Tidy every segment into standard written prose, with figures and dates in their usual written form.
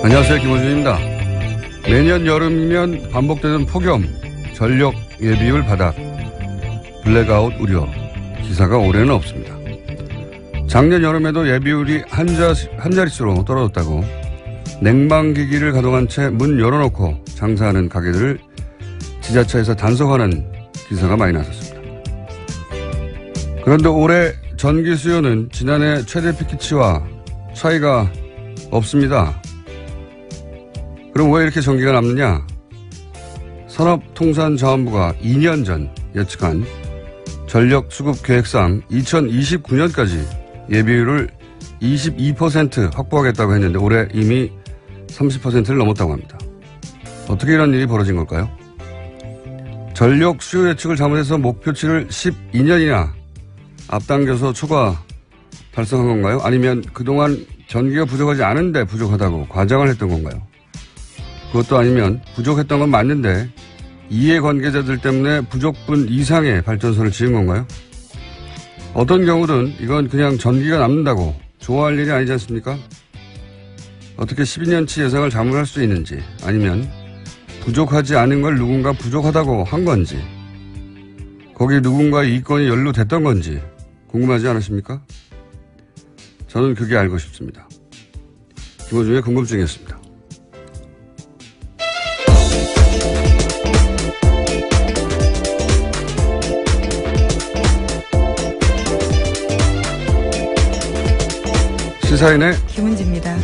안녕하세요. 김호준입니다. 매년 여름이면 반복되는 폭염, 전력 예비율 바닥, 블랙아웃 우려, 기사가 올해는 없습니다. 작년 여름에도 예비율이 한 자릿수로 떨어졌다고 냉방기기를 가동한 채 문 열어놓고 장사하는 가게들을 지자체에서 단속하는 기사가 많이 나섰습니다. 그런데 올해 전기 수요는 지난해 최대 피크치와 차이가 없습니다. 그럼 왜 이렇게 전기가 남느냐? 산업통상자원부가 2년 전 예측한 전력 수급 계획상 2029년까지 예비율을 22% 확보하겠다고 했는데 올해 이미 30%를 넘었다고 합니다. 어떻게 이런 일이 벌어진 걸까요? 전력 수요 예측을 잘못해서 목표치를 12년이나 앞당겨서 초과 달성한 건가요? 아니면 그동안 전기가 부족하지 않은데 부족하다고 과장을 했던 건가요? 그것도 아니면 부족했던 건 맞는데 이해관계자들 때문에 부족분 이상의 발전소를 지은 건가요? 어떤 경우든 이건 그냥 전기가 남는다고 좋아할 일이 아니지 않습니까? 어떻게 12년치 예상을 잘못할 수 있는지, 아니면 부족하지 않은 걸 누군가 부족하다고 한 건지, 거기에 누군가의 이권이 연루됐던 건지 궁금하지 않으십니까? 저는 그게 알고 싶습니다. 김호중의 궁금증이었습니다. 시사인의 김은지입니다.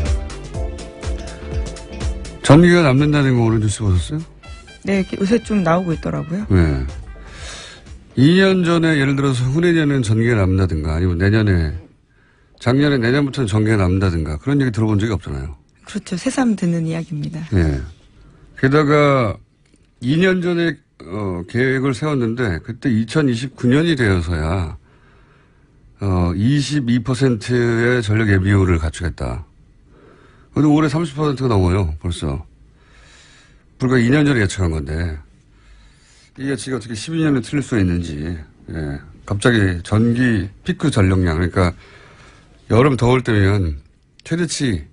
전기가 남는다는 거 오늘 뉴스 보셨어요? 네, 요새 좀 나오고 있더라고요. 네. 2년 전에 예를 들어서 후내년에는 전기가 남는다든가 아니면 작년에 내년부터는 전기가 남는다든가 그런 얘기 들어본 적이 없잖아요. 그렇죠. 새삼 듣는 이야기입니다. 네. 게다가 2년 전에 계획을 세웠는데 그때 2029년이 되어서야 22%의 전력 예비율을 갖추겠다. 근데 올해 30%가 넘어요, 벌써. 불과 2년 전에 예측한 건데, 이 예측이 어떻게 12년에 틀릴 수 있는지, 예. 갑자기 전기 피크 전력량, 그러니까 여름 더울 때면 최대치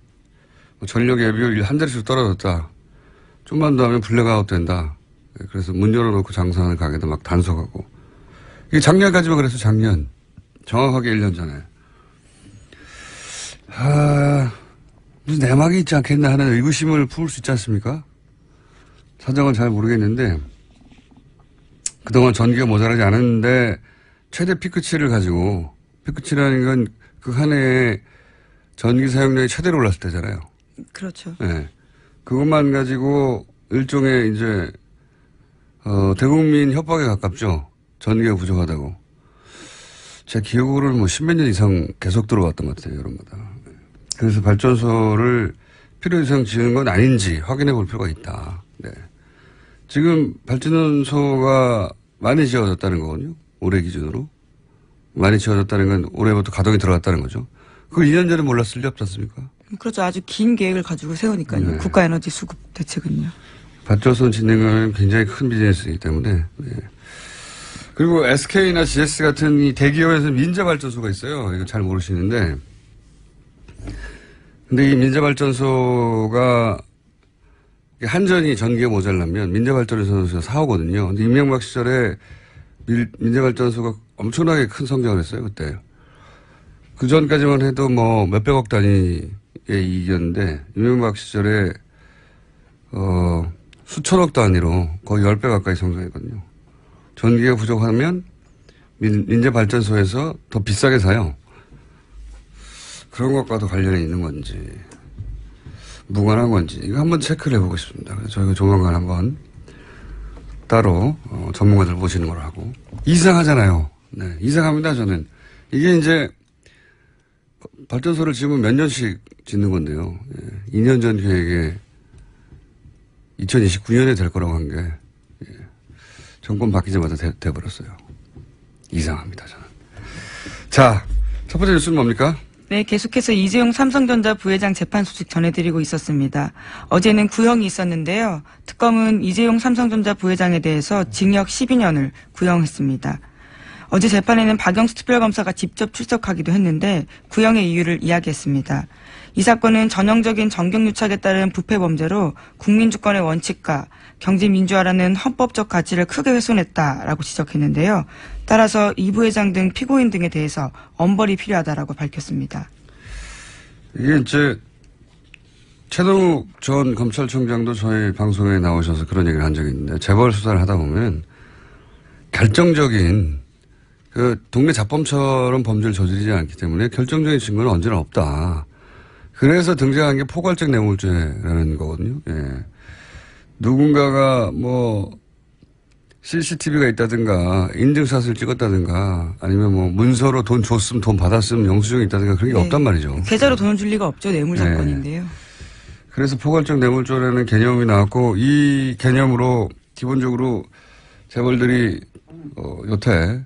전력 예비율 한 자릿수 떨어졌다. 좀만 더 하면 블랙아웃 된다. 그래서 문 열어놓고 장사하는 가게도 막 단속하고. 이게 작년까지만 그랬어, 작년. 정확하게 1년 전에. 무슨 내막이 있지 않겠나 하는 의구심을 품을 수 있지 않습니까? 사정은 잘 모르겠는데, 그동안 전기가 모자라지 않았는데, 최대 피크치를 가지고, 피크치라는 건 그 한 해에 전기 사용량이 최대로 올랐을 때잖아요. 그렇죠. 네. 그것만 가지고 일종의 이제, 대국민 협박에 가깝죠. 전기가 부족하다고. 제 기억으로는 뭐 십몇 년 이상 계속 들어왔던 것 같아요, 여름마다. 그래서 발전소를 필요 이상 지은 건 아닌지 확인해 볼 필요가 있다. 네. 지금 발전소가 많이 지어졌다는 거거든요. 올해 기준으로. 많이 지어졌다는 건 올해부터 가동이 들어갔다는 거죠. 그걸 2년 전에 몰랐을 리 없지 않습니까? 그렇죠. 아주 긴 계획을 가지고 세우니까요. 네. 국가에너지 수급 대책은요. 발전소 짓는 건 굉장히 큰 비즈니스이기 때문에. 네. 그리고 SK나 GS 같은 이 대기업에서 민자발전소가 있어요. 이거 잘 모르시는데. 근데 이 민자발전소가 한전이 전기가 모자라면 민자발전소에서 사오거든요. 근데 이명박 시절에 민자발전소가 엄청나게 큰 성장을 했어요, 그때. 그 전까지만 해도 뭐 몇백억 단위의 이익이었는데, 이명박 시절에, 수천억 단위로 거의 10배 가까이 성장했거든요. 전기가 부족하면 민자발전소에서 더 비싸게 사요. 그런 것과도 관련이 있는 건지, 무관한 건지, 이거 한번 체크를 해보고 싶습니다. 그래서 저희가 조만간 한번 따로, 전문가들 모시는 걸 하고. 이상하잖아요. 네, 이상합니다, 저는. 이게 이제, 발전소를 지으면 몇 년씩 짓는 건데요. 예, 2년 전 계획에 2029년에 될 거라고 한 게, 예, 정권 바뀌자마자 돼버렸어요. 이상합니다, 저는. 자, 첫 번째 뉴스는 뭡니까? 네, 계속해서 이재용 삼성전자 부회장 재판 소식 전해드리고 있었습니다. 어제는 구형이 있었는데요. 특검은 이재용 삼성전자 부회장에 대해서 징역 12년을 구형했습니다. 어제 재판에는 박영수 특별검사가 직접 출석하기도 했는데 구형의 이유를 이야기했습니다. 이 사건은 전형적인 정경유착에 따른 부패 범죄로 국민주권의 원칙과 경제민주화라는 헌법적 가치를 크게 훼손했다라고 지적했는데요. 따라서 이 부회장 등 피고인 등에 대해서 엄벌이 필요하다라고 밝혔습니다. 이게 이제 최동욱 전 검찰총장도 저희 방송에 나오셔서 그런 얘기를 한 적이 있는데 재벌 수사를 하다 보면 결정적인 그 동네 잡범처럼 범죄를 저지르지 않기 때문에 결정적인 증거는 언제나 없다. 그래서 등장한 게 포괄적 뇌물죄라는 거거든요. 예. 누군가가 뭐 CCTV가 있다든가 인증샷을 찍었다든가 아니면 뭐 문서로 돈 줬음 돈 받았음 영수증이 있다든가 그런 게 없단 말이죠. 계좌로 돈을 줄 리가 없죠. 뇌물 사건인데요. 그래서 포괄적 뇌물죄라는 개념이 나왔고 이 개념으로 기본적으로 재벌들이 여태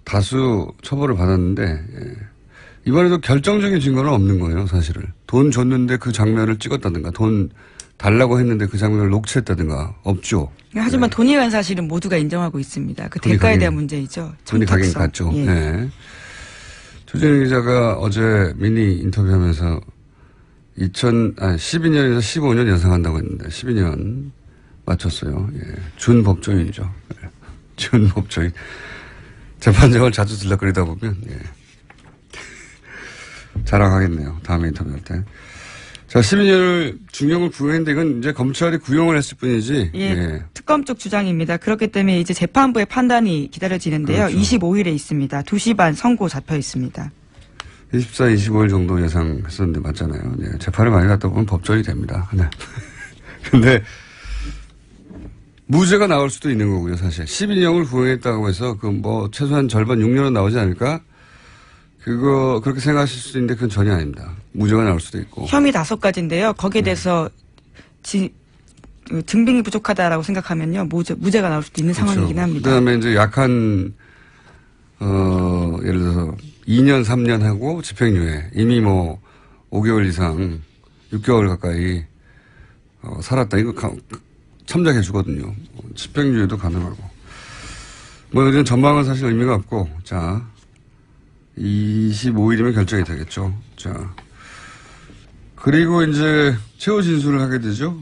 다수 처벌을 받았는데 이번에도 결정적인 증거는 없는 거예요. 사실은. 돈 줬는데 그 장면을 찍었다든가 돈 달라고 했는데 그 장면을 녹취했다든가 없죠. 하지만 돈이 간 사실은 모두가 인정하고 있습니다. 그 대가에 대한 문제이죠. 돈이 가긴 갔죠. 예. 네. 조진희 기자가 어제 미니 인터뷰하면서 12년에서 15년 연상한다고 했는데 12년 맞췄어요. 예. 준법조인이죠. 예. 준법조인. 재판장을 자주 들락거리다 보면 예. 자랑하겠네요. 다음에 인터뷰할 때. 자, 12년을 중형을 구형했는데 이건 이제 검찰이 구형을 했을 뿐이지. 예, 예. 특검 쪽 주장입니다. 그렇기 때문에 이제 재판부의 판단이 기다려지는데요. 그렇죠. 25일에 있습니다. 2시 반 선고 잡혀 있습니다. 24, 25일 정도 예상했었는데 맞잖아요. 네, 재판을 많이 갔다 보면 법정이 됩니다. 네. 근데 무죄가 나올 수도 있는 거고요, 사실. 12년을 구형했다고 해서 그 뭐 최소한 절반 6년은 나오지 않을까? 그렇게 생각하실 수도 있는데 그건 전혀 아닙니다. 무죄가 나올 수도 있고. 혐의 5가지인데요. 거기에 대해서 증빙이 부족하다라고 생각하면요. 무죄가 나올 수도 있는 그렇죠. 상황이긴 합니다. 그다음에 이제 약한 예를 들어서 2년, 3년 하고 집행유예. 이미 뭐 5개월 이상 6개월 가까이 살았다. 이거 참작해 주거든요. 집행유예도 가능하고. 뭐 이런 전망은 사실 의미가 없고. 자. 25일이면 결정이 되겠죠. 자. 그리고 이제 최후 진술을 하게 되죠.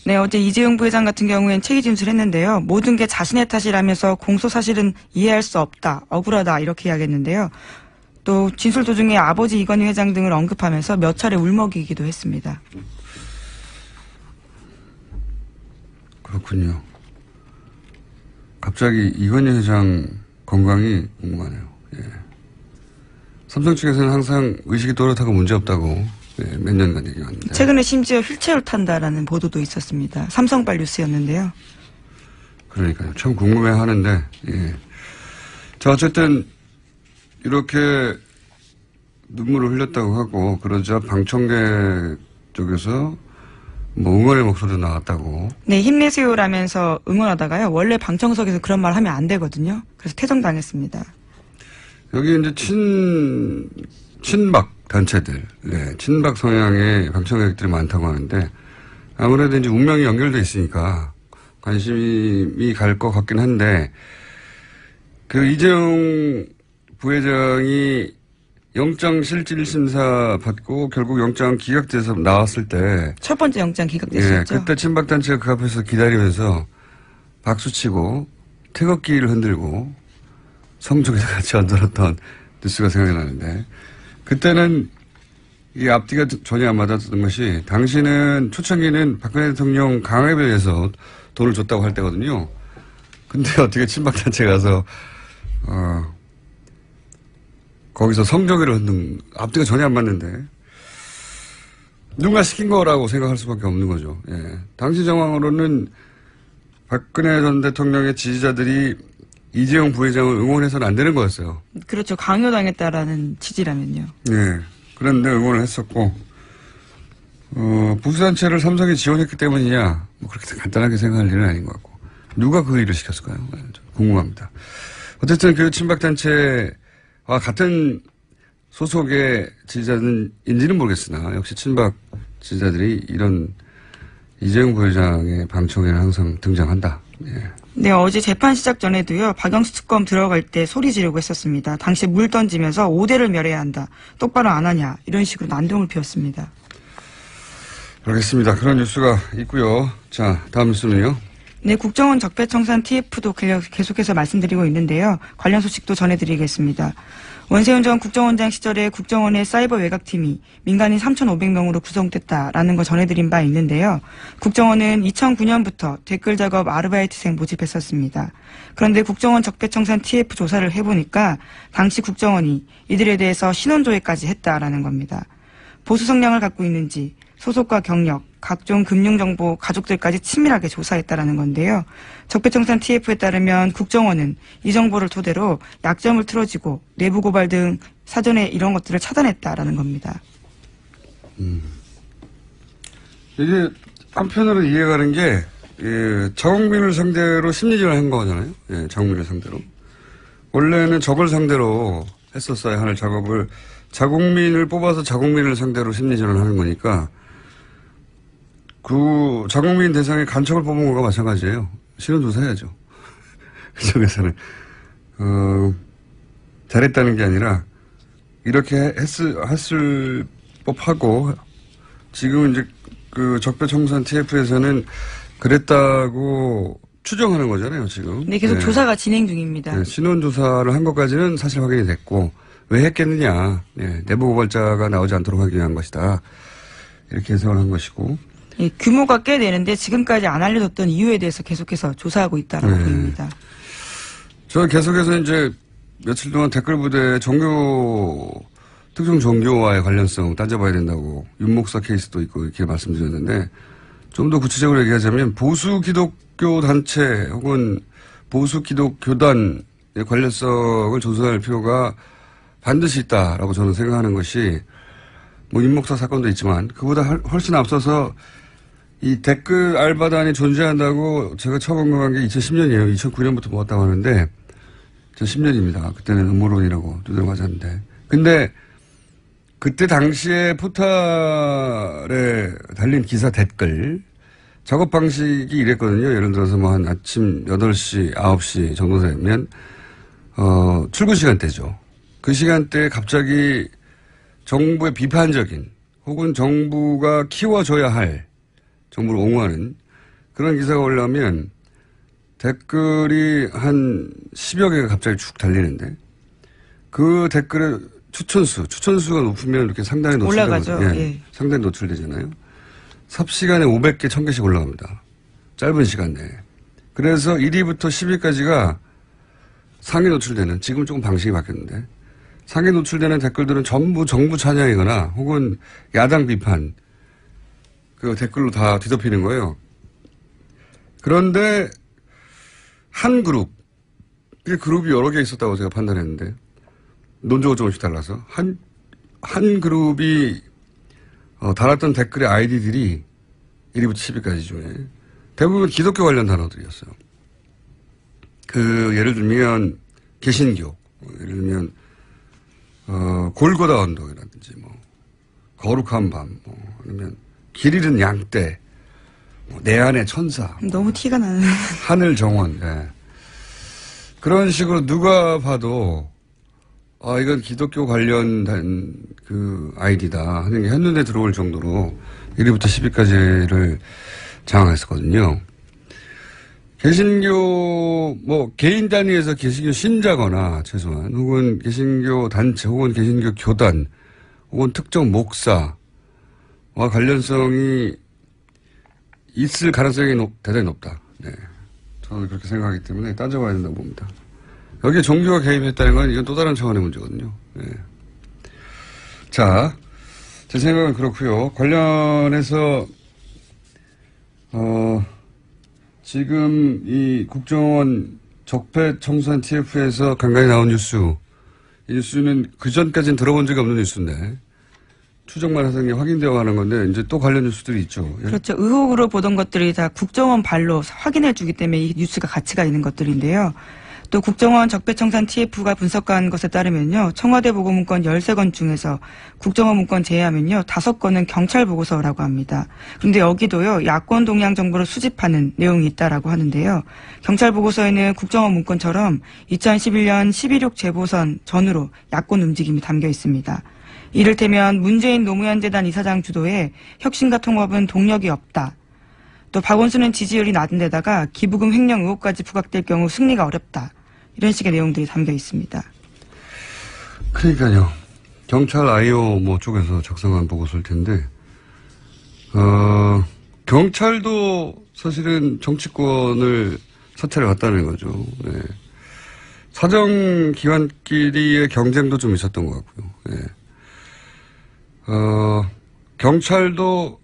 네, 어제 이재용 부회장 같은 경우엔 책임 진술했는데요. 모든 게 자신의 탓이라면서 공소 사실은 이해할 수 없다, 억울하다 이렇게 이야기했는데요. 또 진술 도중에 아버지 이건희 회장 등을 언급하면서 몇 차례 울먹이기도 했습니다. 그렇군요. 갑자기 이건희 회장 건강이 궁금하네요. 예. 삼성 측에서는 항상 의식이 또렷하고 문제없다고 예, 몇 년간 얘기했는데. 최근에 심지어 휠체어를 탄다라는 보도도 있었습니다. 삼성발 뉴스였는데요. 그러니까요. 참 궁금해하는데. 예. 자, 어쨌든 이렇게 눈물을 흘렸다고 하고 그러자 방청객 쪽에서 뭐 응원의 목소리도 나왔다고. 네, 힘내세요라면서 응원하다가요. 원래 방청석에서 그런 말 하면 안 되거든요. 그래서 퇴정당했습니다. 여기 이제 친박 단체들, 네, 친박 성향의 방청객들이 많다고 하는데 아무래도 이제 운명이 연결돼 있으니까 관심이 갈 것 같긴 한데 그 이재용 부회장이 영장 실질 심사 받고 결국 영장 기각돼서 나왔을 때 첫 번째 영장 기각됐었죠. 예, 그때 친박 단체가 그 앞에서 기다리면서 박수치고 태극기를 흔들고 성적에서 같이 얹어놨던 뉴스가 생각이 나는데 그때는 이 앞뒤가 전혀 안 맞았던 것이 당시는 초창기는 박근혜 대통령 강압에 의해서 돈을 줬다고 할 때거든요. 근데 어떻게 친박단체 가서 거기서 성적을 흔든 앞뒤가 전혀 안 맞는데 누가 시킨 거라고 생각할 수밖에 없는 거죠. 예. 당시 정황으로는 박근혜 전 대통령의 지지자들이 이재용 부회장을 응원해서는 안 되는 거였어요. 그렇죠. 강요당했다라는 취지라면요. 네. 그런데 응원을 했었고, 보수단체를 삼성이 지원했기 때문이냐, 뭐 그렇게 간단하게 생각할 일은 아닌 것 같고. 누가 그 일을 시켰을까요? 궁금합니다. 어쨌든 그 친박단체와 같은 소속의 지지자인지는 모르겠으나, 역시 친박 지지자들이 이런 이재용 부회장의 방청에는 항상 등장한다. 예. 네, 어제 재판 시작 전에도요, 박영수 특검 들어갈 때 소리 지르고 했었습니다. 당시에 물 던지면서 5대를 멸해야 한다. 똑바로 안 하냐. 이런 식으로 난동을 피웠습니다. 알겠습니다. 그런 뉴스가 있고요. 자, 다음 뉴스는요. 네, 국정원 적폐청산 TF도 계속해서 말씀드리고 있는데요. 관련 소식도 전해드리겠습니다. 원세훈 전 국정원장 시절에 국정원의 사이버 외곽팀이 민간인 3,500명으로 구성됐다라는 거 전해드린 바 있는데요. 국정원은 2009년부터 댓글 작업 아르바이트생 모집했었습니다. 그런데 국정원 적폐청산 TF 조사를 해보니까 당시 국정원이 이들에 대해서 신원조회까지 했다라는 겁니다. 보수 성향을 갖고 있는지 소속과 경력, 각종 금융정보, 가족들까지 치밀하게 조사했다라는 건데요. 적폐청산 TF에 따르면 국정원은 이 정보를 토대로 약점을 틀어지고 내부 고발 등 사전에 이런 것들을 차단했다라는 겁니다. 이게 한편으로 이해가는 게 자국민을 상대로 심리전을 한 거잖아요. 예, 자국민을 상대로. 원래는 적을 상대로 했었어야 하는 작업을 자국민을 뽑아서 자국민을 상대로 심리전을 하는 거니까 그 자국민 대상에 간첩을 뽑은 거가 마찬가지예요. 신원조사해야죠. 그쪽에서는 잘했다는 게 아니라 이렇게 했을 법하고 지금 이제 그 적폐청산 TF에서는 그랬다고 추정하는 거잖아요, 지금. 네, 계속 네. 조사가 진행 중입니다. 네, 신원조사를 한 것까지는 사실 확인이 됐고 왜 했겠느냐. 네, 내부 고발자가 나오지 않도록 하기 위한 것이다. 이렇게 해석을 한 것이고. 예, 규모가 꽤 되는데 지금까지 안 알려졌던 이유에 대해서 계속해서 조사하고 있다라고 보입니다. 저 계속해서 이제 며칠 동안 댓글부대 특정 종교와의 관련성 따져봐야 된다고 윤목사 케이스도 있고 이렇게 말씀드렸는데 좀 더 구체적으로 얘기하자면 보수 기독교 단체 혹은 보수 기독교단의 관련성을 조사할 필요가 반드시 있다라고 저는 생각하는 것이 뭐 윤목사 사건도 있지만 그보다 훨씬 앞서서 이 댓글 알바단이 존재한다고 제가 처음 언급한 게 2010년이에요. 2009년부터 모았다고 하는데 2010년입니다. 그때는 음모론이라고 두드려 맞았는데. 근데 그때 당시에 포탈에 달린 기사 댓글 작업 방식이 이랬거든요. 예를 들어서 뭐 한 아침 8시, 9시 정도 되면 출근 시간대죠. 그 시간대에 갑자기 정부의 비판적인 혹은 정부가 키워줘야 할 정부를 옹호하는 그런 기사가 올라오면 댓글이 한 10여 개가 갑자기 쭉 달리는데 그 댓글의 추천수가 높으면 이렇게 상당히 올라가죠. 예. 상당히 노출되잖아요. 삽시간에 500개, 1000개씩 올라갑니다. 짧은 시간 내에. 그래서 1위부터 10위까지가 상위 노출되는, 지금 조금 방식이 바뀌었는데 상위 노출되는 댓글들은 전부 정부 찬양이거나 혹은 야당 비판 그 댓글로 다 뒤덮이는 거예요. 그런데 한 그룹이 여러 개 있었다고 제가 판단했는데 논조가 조금씩 달라서 한 그룹이 달았던 댓글의 아이디들이 1위부터 10위까지 중에 대부분 기독교 관련 단어들이었어요. 예를 들면 개신교, 예를 들면 골고다 언덕이라든지 뭐 거룩한 밤, 아니면 길 잃은 양떼, 내 안의 천사. 너무 티가 나는. 하늘 정원. 네. 그런 식으로 누가 봐도 이건 기독교 관련된 그 아이디다 하는 게 한눈에 들어올 정도로 1위부터 10위까지를 장악했었거든요. 개신교 개인 단위에서 개신교 신자거나 최소한 혹은 개신교 단체 혹은 개신교 교단 혹은 특정 목사와 관련성이 있을 가능성이 대단히 높다. 네. 저는 그렇게 생각하기 때문에 따져봐야 된다고 봅니다. 여기에 종교가 개입했다는 건 이건 또 다른 차원의 문제거든요. 네. 자, 제 생각은 그렇고요. 관련해서 지금 이 국정원 적폐청산 TF에서 간간히 나온 뉴스, 이 뉴스는 그 전까지는 들어본 적이 없는 뉴스인데 추정만 해서 확인되어 가는 건데 이제 또 관련 뉴스들이 있죠. 그렇죠. 의혹으로 보던 것들이 다 국정원 발로 확인해 주기 때문에 이 뉴스가 가치가 있는 것들인데요. 또 또 국정원 적폐청산 TF가 분석한 것에 따르면요. 청와대 보고문건 13건 중에서 국정원 문건 제외하면요. 5건은 경찰 보고서라고 합니다. 그런데 여기도요. 야권 동향 정보를 수집하는 내용이 있다라고 하는데요. 경찰 보고서에는 국정원 문건처럼 2011년 11.6 재보선 전후로 야권 움직임이 담겨 있습니다. 이를테면 문재인 노무현 재단 이사장 주도의 혁신과 통합은 동력이 없다. 또 박원순은 지지율이 낮은 데다가 기부금 횡령 의혹까지 부각될 경우 승리가 어렵다. 이런 식의 내용들이 담겨 있습니다. 그러니까요. 경찰 IO 쪽에서 작성한 보고서일 텐데, 경찰도 사실은 정치권을 사찰해 왔다는 거죠. 네. 사정기관끼리의 경쟁도 좀 있었던 것 같고요. 네.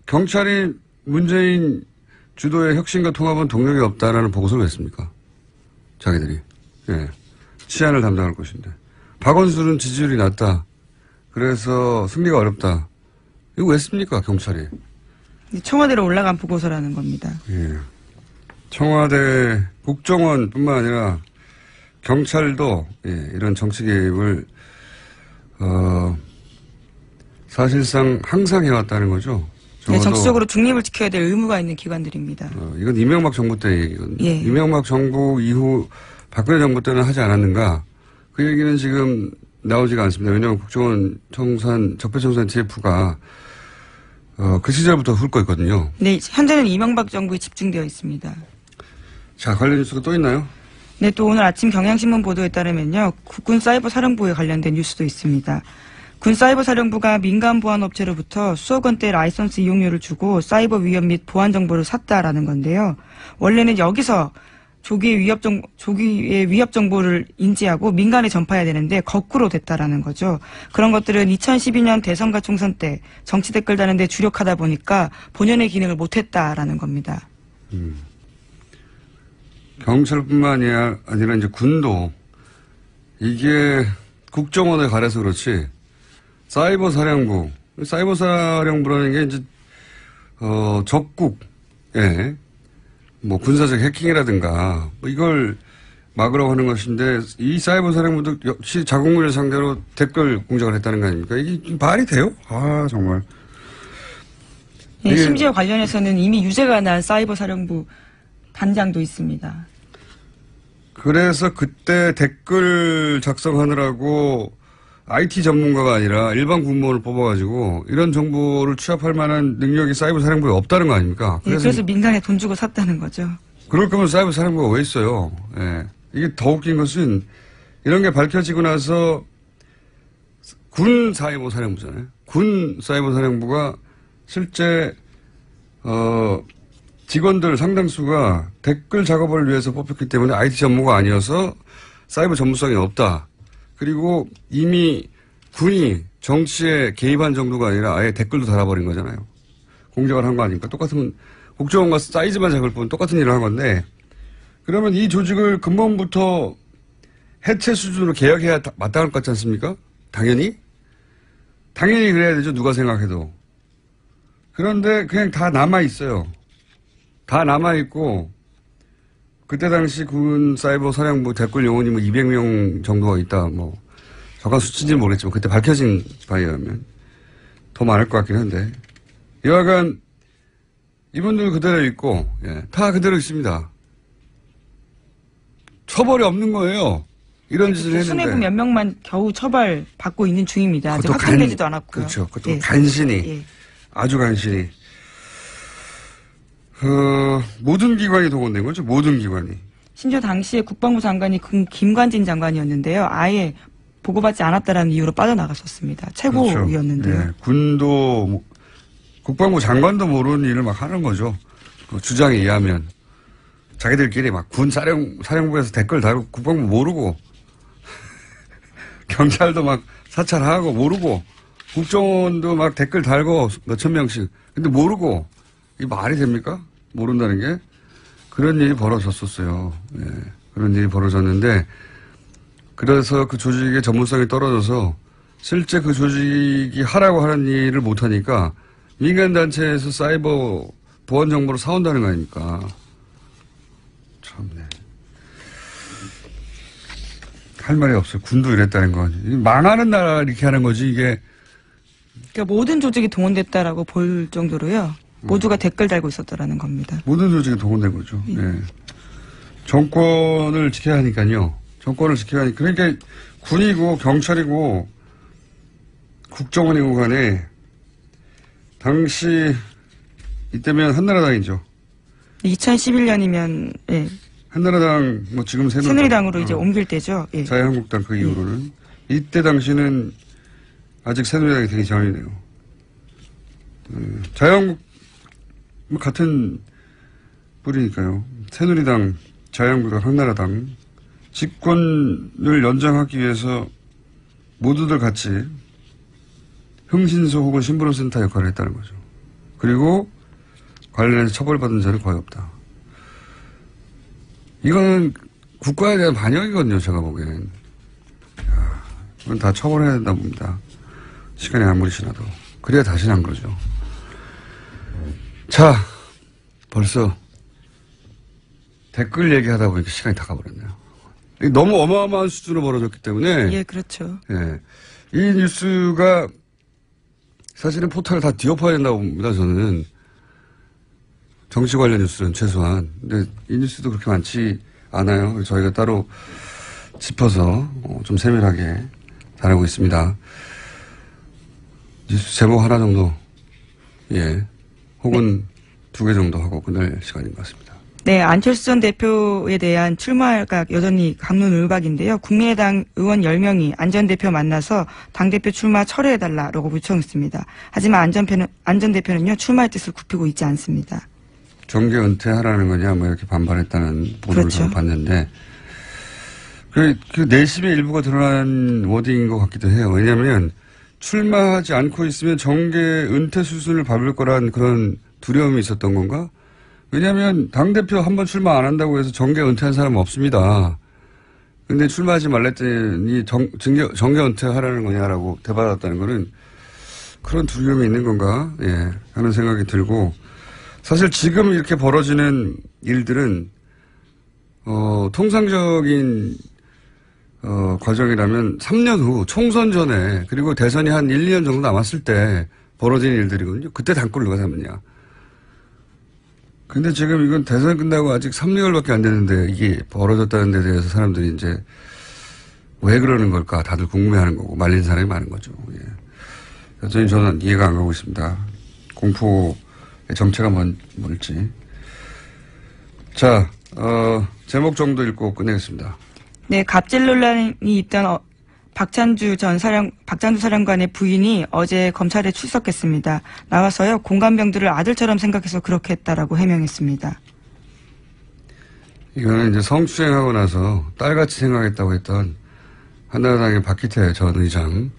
경찰이 문재인 주도의 혁신과 통합은 동력이 없다라는 보고서를 냈습니까? 자기들이. 예. 치안을 담당할 것인데. 박원순은 지지율이 낮다. 그래서 승리가 어렵다. 이거 왜 씁니까, 경찰이? 청와대로 올라간 보고서라는 겁니다. 예. 청와대, 국정원 뿐만 아니라 경찰도, 예, 이런 정치 개입을, 사실상 항상 해왔다는 거죠. 네, 정치적으로 중립을 지켜야 될 의무가 있는 기관들입니다. 이건 이명박 정부 때 얘기거든요. 예. 이명박 정부 이후 박근혜 정부 때는 하지 않았는가. 그 얘기는 지금 나오지가 않습니다. 왜냐하면 국정원 적폐청산 TF가 그 시절부터 훑고 있거든요. 네, 현재는 이명박 정부에 집중되어 있습니다. 자, 관련 뉴스가 또 있나요? 네, 또 오늘 아침 경향신문 보도에 따르면요. 국군 사이버 사령부에 관련된 뉴스도 있습니다. 군 사이버 사령부가 민간 보안 업체로부터 수억 원대 라이선스 이용료를 주고 사이버 위협 및 보안 정보를 샀다라는 건데요. 원래는 여기서 조기의 위협 정보를 인지하고 민간에 전파해야 되는데 거꾸로 됐다라는 거죠. 그런 것들은 2012년 대선과 총선 때 정치 댓글 다는데 주력하다 보니까 본연의 기능을 못했다라는 겁니다. 경찰뿐만 아니라 이제 군도 이게 국정원에 가려서 그렇지. 사이버 사령부라는 게 이제 적국, 예, 군사적 해킹이라든가 이걸 막으라고 하는 것인데 이 사이버 사령부도 역시 자국민을 상대로 댓글 공작을 했다는 거 아닙니까? 이게 말이 돼요? 아 정말. 네, 심지어 관련해서는 이미 유죄가 난 사이버 사령부 단장도 있습니다. 그래서 그때 댓글 작성하느라고 IT 전문가가 아니라 일반 공무원을 뽑아가지고 이런 정보를 취합할 만한 능력이 사이버 사령부에 없다는 거 아닙니까? 그래서 민간에 돈 주고 샀다는 거죠. 그럴 거면 사이버 사령부가 왜 있어요? 예. 이게 더 웃긴 것은 이런 게 밝혀지고 나서 군 사이버 사령부잖아요. 군 사이버 사령부가 실제 직원들 상당수가 댓글 작업을 위해서 뽑혔기 때문에 IT 전문가 아니어서 사이버 전문성이 없다. 그리고 이미 군이 정치에 개입한 정도가 아니라 아예 댓글도 달아버린 거잖아요. 공작을 한 거 아닙니까? 똑같은 국정원과 사이즈만 작을 뿐 똑같은 일을 한 건데 그러면 이 조직을 근본부터 해체 수준으로 개혁해야 마땅할 것 같지 않습니까? 당연히 그래야 되죠. 누가 생각해도. 그런데 그냥 다 남아있어요. 다 남아있고 그때 당시 군 사이버 사령부 댓글 요원이 200명 정도가 있다. 정확한 수치인지는 모르겠지만 그때 밝혀진 바에 의하면 더 많을 것 같긴 한데 여하간 이분들 그대로 있고 예, 다 그대로 있습니다. 처벌이 없는 거예요. 이런 짓을 했는데. 수뇌부 몇 명만 겨우 처벌받고 있는 중입니다. 아직 확정되지도 않았고요. 그렇죠. 그것도 간신히 예. 아주 간신히. 모든 기관이 동원된 거죠. 모든 기관이. 심지어 당시에 국방부 장관이 김관진 장관이었는데요. 아예 보고받지 않았다라는 이유로 빠져나갔었습니다. 최고위였는데요. 그렇죠. 네. 군도 국방부 장관도 모르는 일을 막 하는 거죠. 그 주장에 의하면 자기들끼리 막 군 사령부에서 댓글 달고 국방부 모르고 경찰도 막 사찰하고 모르고 국정원도 막 댓글 달고 몇천 명씩 근데 모르고 이 말이 됩니까? 모른다는 게 그런 일이 벌어졌었어요. 예. 그런 일이 벌어졌는데 그래서 그 조직의 전문성이 떨어져서 실제 그 조직이 하라고 하는 일을 못하니까 민간단체에서 사이버 보안 정보를 사온다는 거 아닙니까? 참네. 할 말이 없어요. 군도 이랬다는 건. 망하는 나라 이렇게 하는 거지, 이게. 그러니까 모든 조직이 동원됐다라고 볼 정도로요. 모두가 댓글 달고 있었더라는 겁니다. 모든 조직이 동원된 거죠. 예. 정권을 지켜야 하니까요. 정권을 지켜야 하니까. 그러니까 군이고 경찰이고 국정원이고 간에 당시 이때면 한나라당이죠. 2011년이면 예. 한나라당 뭐 지금 새누리당으로 이제 옮길 때죠. 예. 자유한국당 그 이후로는 이때 당시는 아직 새누리당이 되기 전이네요. 자유한국 뭐 같은 뿌리니까요. 새누리당, 자유한국당, 한나라당 집권을 연장하기 위해서 모두들 같이 흥신소 혹은 신부름센터 역할을 했다는 거죠. 그리고 관련해서 처벌받은 자는 거의 없다. 이거는 국가에 대한 반역이거든요, 제가 보기에는. 이건 다 처벌해야 된다 봅니다. 시간이 아무리 지나도. 그래야 다시는 안 그러죠. 자, 벌써 댓글 얘기하다 보니까 시간이 다 가버렸네요. 너무 어마어마한 수준으로 벌어졌기 때문에. 예, 그렇죠. 예. 이 뉴스가 사실은 포털을 다 뒤엎어야 된다고 봅니다, 저는. 정치 관련 뉴스는 최소한. 근데 이 뉴스도 그렇게 많지 않아요. 저희가 따로 짚어서 좀 세밀하게 다루고 있습니다. 뉴스 제목 하나 정도, 예. 혹은 두 개 정도 하고 끝낼 시간인 것 같습니다. 네, 안철수 전 대표에 대한 출마가 여전히 갑론을박인데요. 국민의당 의원 10명이 안 전 대표 만나서 당대표 출마 철회해달라고 요청했습니다. 하지만 안 전 대표는요, 출마의 뜻을 굽히고 있지 않습니다. 정계 은퇴하라는 거냐, 뭐 이렇게 반발했다는 보도를 그렇죠. 봤는데, 그 내심의 일부가 드러난 워딩인 것 같기도 해요. 왜냐하면 출마하지 않고 있으면 정계 은퇴 수순을 밟을 거란 그런 두려움이 있었던 건가? 왜냐하면 당대표 한번 출마 안 한다고 해서 정계 은퇴한 사람은 없습니다. 근데 출마하지 말랬더니 정계 은퇴하라는 거냐라고 대받았다는 거는 그런 두려움이 있는 건가? 예, 하는 생각이 들고, 사실 지금 이렇게 벌어지는 일들은, 통상적인, 과정이라면 3년 후 총선 전에 그리고 대선이 한 1, 2년 정도 남았을 때 벌어지는 일들이거든요. 그때 당권을 누가 잡느냐. 근데 지금 이건 대선 끝나고 아직 3개월밖에 안 됐는데 이게 벌어졌다는 데 대해서 사람들이 이제 왜 그러는 걸까 다들 궁금해하는 거고 말린 사람이 많은 거죠. 예. 여전히 저는 이해가 안 가고 있습니다. 공포의 정체가 뭘지. 자, 제목 정도 읽고 끝내겠습니다. 네, 갑질 논란이 있던 박찬주 사령관의 부인이 어제 검찰에 출석했습니다. 나와서요, 공감병들을 아들처럼 생각해서 그렇게 했다라고 해명했습니다. 이거는 이제 성추행하고 나서 딸같이 생각했다고 했던 한나라당의 박기태 전 의장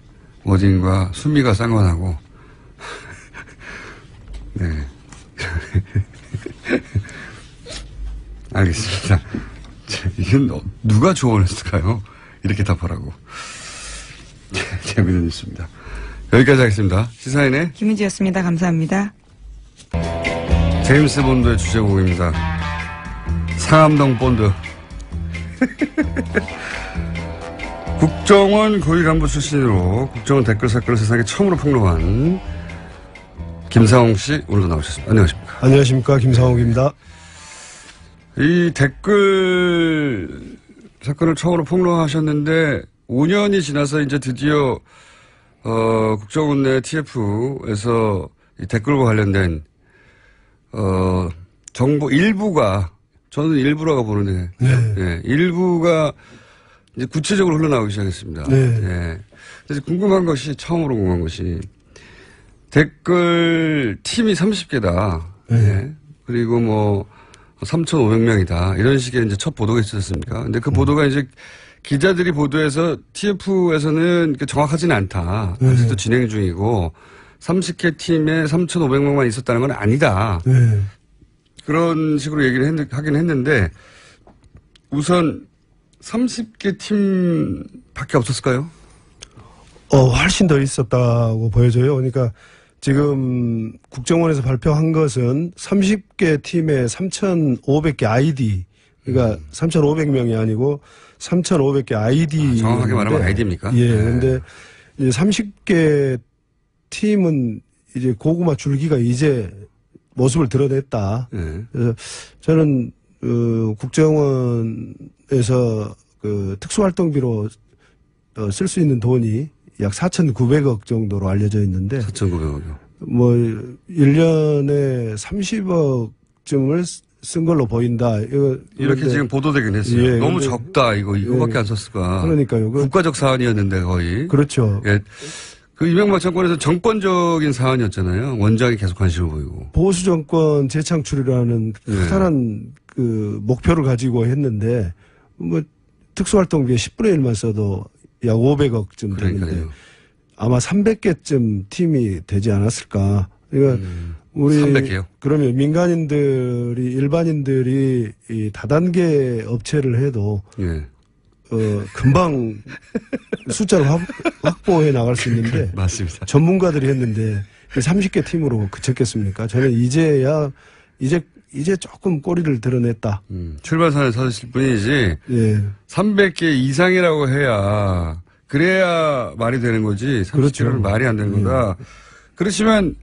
워딩과 수미가 쌍관하고, 네. 알겠습니다. 이건 누가 조언했을까요? 이렇게 답하라고. 재미는 있습니다. 여기까지 하겠습니다. 시사인의 김은지였습니다. 감사합니다. 제임스 본드의 주제곡입니다. 상암동 본드. 국정원 고위 간부 출신으로 국정원 댓글 사건을 세상에 처음으로 폭로한 김상홍 씨 오늘도 나오셨습니다. 안녕하십니까? 안녕하십니까, 김상욱입니다. 이 댓글 사건을 처음으로 폭로하셨는데 5년이 지나서 이제 드디어 국정원 내 TF에서 이 댓글과 관련된 정보 일부가, 저는 일부라고 보는데, 네. 예, 일부가 이제 구체적으로 흘러나오기 시작했습니다. 네. 예. 그래서 처음으로 궁금한 것이 댓글 팀이 30개다. 네. 예. 그리고 뭐 3,500명이다. 이런 식의 이제 첫 보도가 있었습니까? 근데 그 보도가 이제 기자들이 보도해서 TF에서는 정확하지는 않다. 아직도 진행 중이고 30개 팀에 3,500명만 있었다는 건 아니다. 네. 그런 식으로 얘기를 하긴 했는데 우선 30개 팀밖에 없었을까요? 훨씬 더 있었다고 보여져요. 그러니까 지금 국정원에서 발표한 것은 30개 팀에 3,500개 아이디, 그러니까 3,500명이 아니고 3,500개 아이디. 정확하게 말하면 아이디입니까? 예. 네. 근데 이제 30개 팀은 이제 고구마 줄기가 이제 모습을 드러냈다. 네. 그래서 저는 국정원에서 그 특수활동비로 쓸 수 있는 돈이 약 4,900억 정도로 알려져 있는데 4,900억이요. 뭐 1년에 30억쯤을 쓴 걸로 보인다. 이렇게 지금 보도되긴 했어요. 예, 너무 근데 적다. 이거밖에 예. 안 썼을까. 그러니까요. 국가적 사안이었는데 거의. 그렇죠. 예. 그 이명박 정권에서 정권적인 사안이었잖아요. 원장이 계속 관심을 보이고. 보수 정권 재창출이라는 예. 커다란 그 목표를 가지고 했는데 뭐 특수활동비에 10분의 1만 써도 약 500억쯤 되는데 그러니까요. 아마 300개쯤 팀이 되지 않았을까. 그러니까 우리 300개요? 그러면 민간인들이 일반인들이 이 다단계 업체를 해도 예. 금방 숫자를 확보해 나갈 수 있는데 맞습니다. 전문가들이 했는데 30개 팀으로 그쳤겠습니까? 저는 이제 조금 꼬리를 드러냈다. 출발선에 서실 뿐이지. 예. 300개 이상이라고 해야 그래야 말이 되는 거지. 30개는 그렇죠. 말이 안 되는 거다. 그렇지만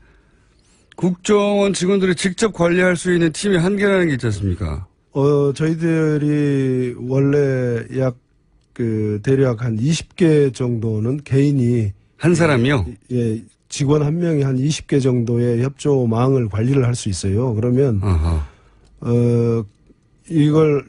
국정원 직원들이 직접 관리할 수 있는 팀이 한계라는 게 있지 않습니까? 저희들이 원래 대략 한 20개 정도는 개인이 한 사람이요? 예, 직원 한 명이 한 20개 정도의 협조망을 관리를 할 수 있어요. 그러면 아하. 이걸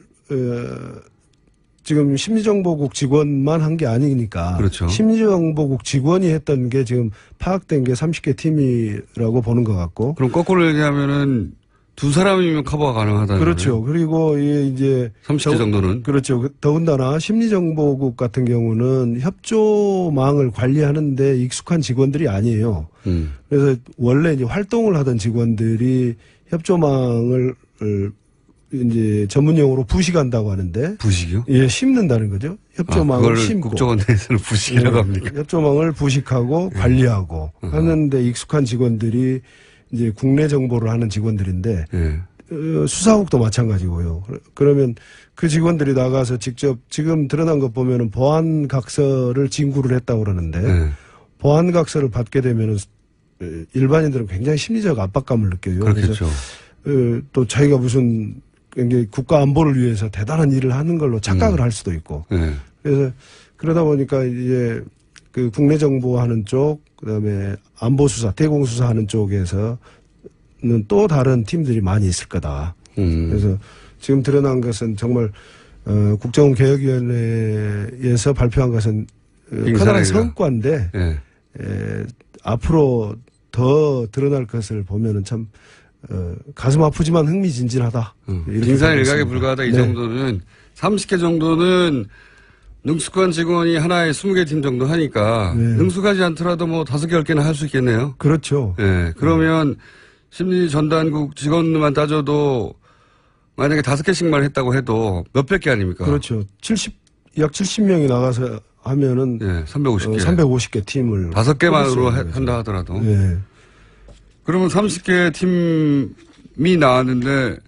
지금 심리정보국 직원만 한 게 아니니까. 그렇죠. 심리정보국 직원이 했던 게 지금 파악된 게 30개 팀이라고 보는 것 같고. 그럼 거꾸로 얘기하면은 두 사람이면 커버가 가능하다는 그렇죠. 거예요? 그리고 이제 30개 정도는? 그렇죠. 더군다나 심리정보국 같은 경우는 협조망을 관리하는데 익숙한 직원들이 아니에요. 그래서 원래 이제 활동을 하던 직원들이 협조망을 이제 전문용어로 부식한다고 하는데. 부식이요? 예, 심는다는 거죠. 협조망을 그걸 심고. 국정원 내에서는 부식이라고 합니까? 협조망을 부식하고 관리하고 하는데 익숙한 직원들이 이제 국내 정보를 하는 직원들인데 예. 수사국도 마찬가지고요. 그러면 그 직원들이 나가서 직접 지금 드러난 것 보면은 보안각서를 진구를 했다고 그러는데 예. 보안각서를 받게 되면은 일반인들은 굉장히 심리적 압박감을 느껴요. 그렇겠죠. 그래서 또 자기가 무슨 굉장히 국가 안보를 위해서 대단한 일을 하는 걸로 착각을 할 수도 있고. 예. 그래서 그러다 보니까 이제 그 국내 정보하는 쪽, 그다음에 안보 수사, 대공 수사하는 쪽에서는 또 다른 팀들이 많이 있을 거다. 그래서 지금 드러난 것은 정말 국정원 개혁위원회에서 발표한 것은 커다란 성과인데 예. 앞으로 더 드러날 것을 보면은 참 가슴 아프지만 흥미진진하다. 빙산일각에 불과하다 이 네. 정도는 30개 정도는 능숙한 직원이 하나에 20개 팀 정도 하니까 네. 능숙하지 않더라도 뭐 5개, 10개는 할 수 있겠네요. 그렇죠. 예. 그러면 심리전단국 직원만 따져도 만약에 5개씩만 했다고 해도 몇백 개 아닙니까? 그렇죠. 약 70명이 나가서 하면은 예. 350개. 350개 팀을 5개만으로 한다 하더라도. 네. 그러면 30개 팀이 나왔는데,